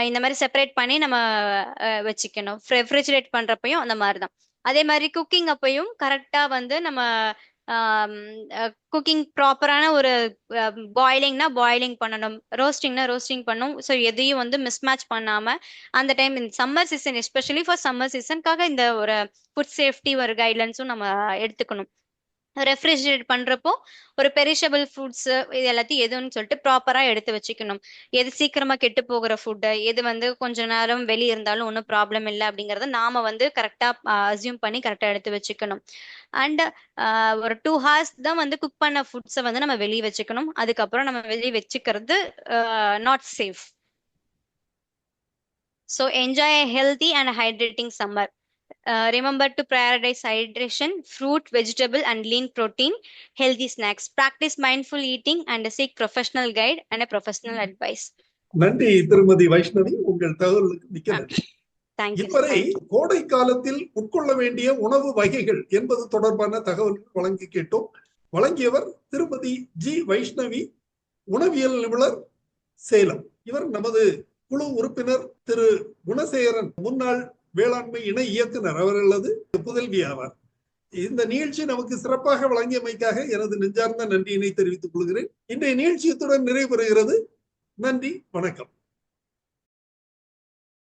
இந்த மாதிரி செப்பரேட் பண்ணி நம்ம வச்சுக்கணும். ரெஃப்ரிஜரேட் பண்றப்பையும் அந்த மாதிரி தான். அதே மாதிரி குக்கிங் அப்பையும் கரெக்டா வந்து நம்ம குக்கிங் ப்ராப்பரான ஒரு பாயிலிங்னா பாயிலிங் பண்ணணும், ரோஸ்டிங்னா ரோஸ்டிங் பண்ணணும். ஸோ எதையும் வந்து மிஸ்மேட்ச் பண்ணாம அந்த டைம் இந்த summer season, especially for summer சீசனுக்காக இந்த ஒரு ஃபுட் சேஃப்டி ஒரு கைட்லைன்ஸும் நம்ம எடுத்துக்கணும். ரெஃப்ரிஜரேட் பண்றப்போ ஒரு பெரிஷபிள் ஃப்ரூட்ஸ் இது எல்லாத்தையும் எதுன்னு சொல்லிட்டு ப்ராப்பரா எடுத்து வச்சுக்கணும். எது சீக்கிரமா கெட்டு போகிற ஃபுட்டு, எது வந்து கொஞ்ச நேரம் வெளியே இருந்தாலும் ஒன்றும் ப்ராப்ளம் இல்லை அப்படிங்கறத நாம வந்து கரெக்டா அசியூம் பண்ணி கரெக்டா எடுத்து வச்சுக்கணும். அண்ட் ஒரு 2 hours தான் வந்து குக் பண்ண ஃபுட்ஸை வந்து நம்ம வெளியே வச்சுக்கணும். அதுக்கப்புறம் நம்ம வெளியே வச்சுக்கிறது not safe. So enjoy a healthy and hydrating summer. Remember to prioritize hydration, fruit, vegetable, and lean protein, healthy snacks. Practice mindful eating and seek professional guide and a professional advice. நன்றி திருமதி வைஷ்ணவி, உங்கள் தகவலுக்கு மிக்க நன்றி. Thank you. இதுவரை கோடை காலத்தில் உட்கொள்ள வேண்டிய உணவு வகைகள் என்பது தொடர்பான தகவல்கள் வழங்கி கேட்டோம். வழங்கியவர் திருமதி ஜி வைஷ்ணவி, உணவியல் நிபுணர், சேலம். இவர் நமது குழு உறுப்பினர் திரு குணசேகரன், முன்னாள் வேளாண்மை இணை இயக்குனர் அவர்களது புதல்வி ஆவார். இந்த நிகழ்ச்சி நமக்கு சிறப்பாக வழங்கியமைக்காக எனது நெஞ்சார்ந்த நன்றியினை தெரிவித்துக் கொள்கிறேன். இன்றைய நிகழ்ச்சியத்துடன் நிறைவு பெறுகிறது. நன்றி, வணக்கம்.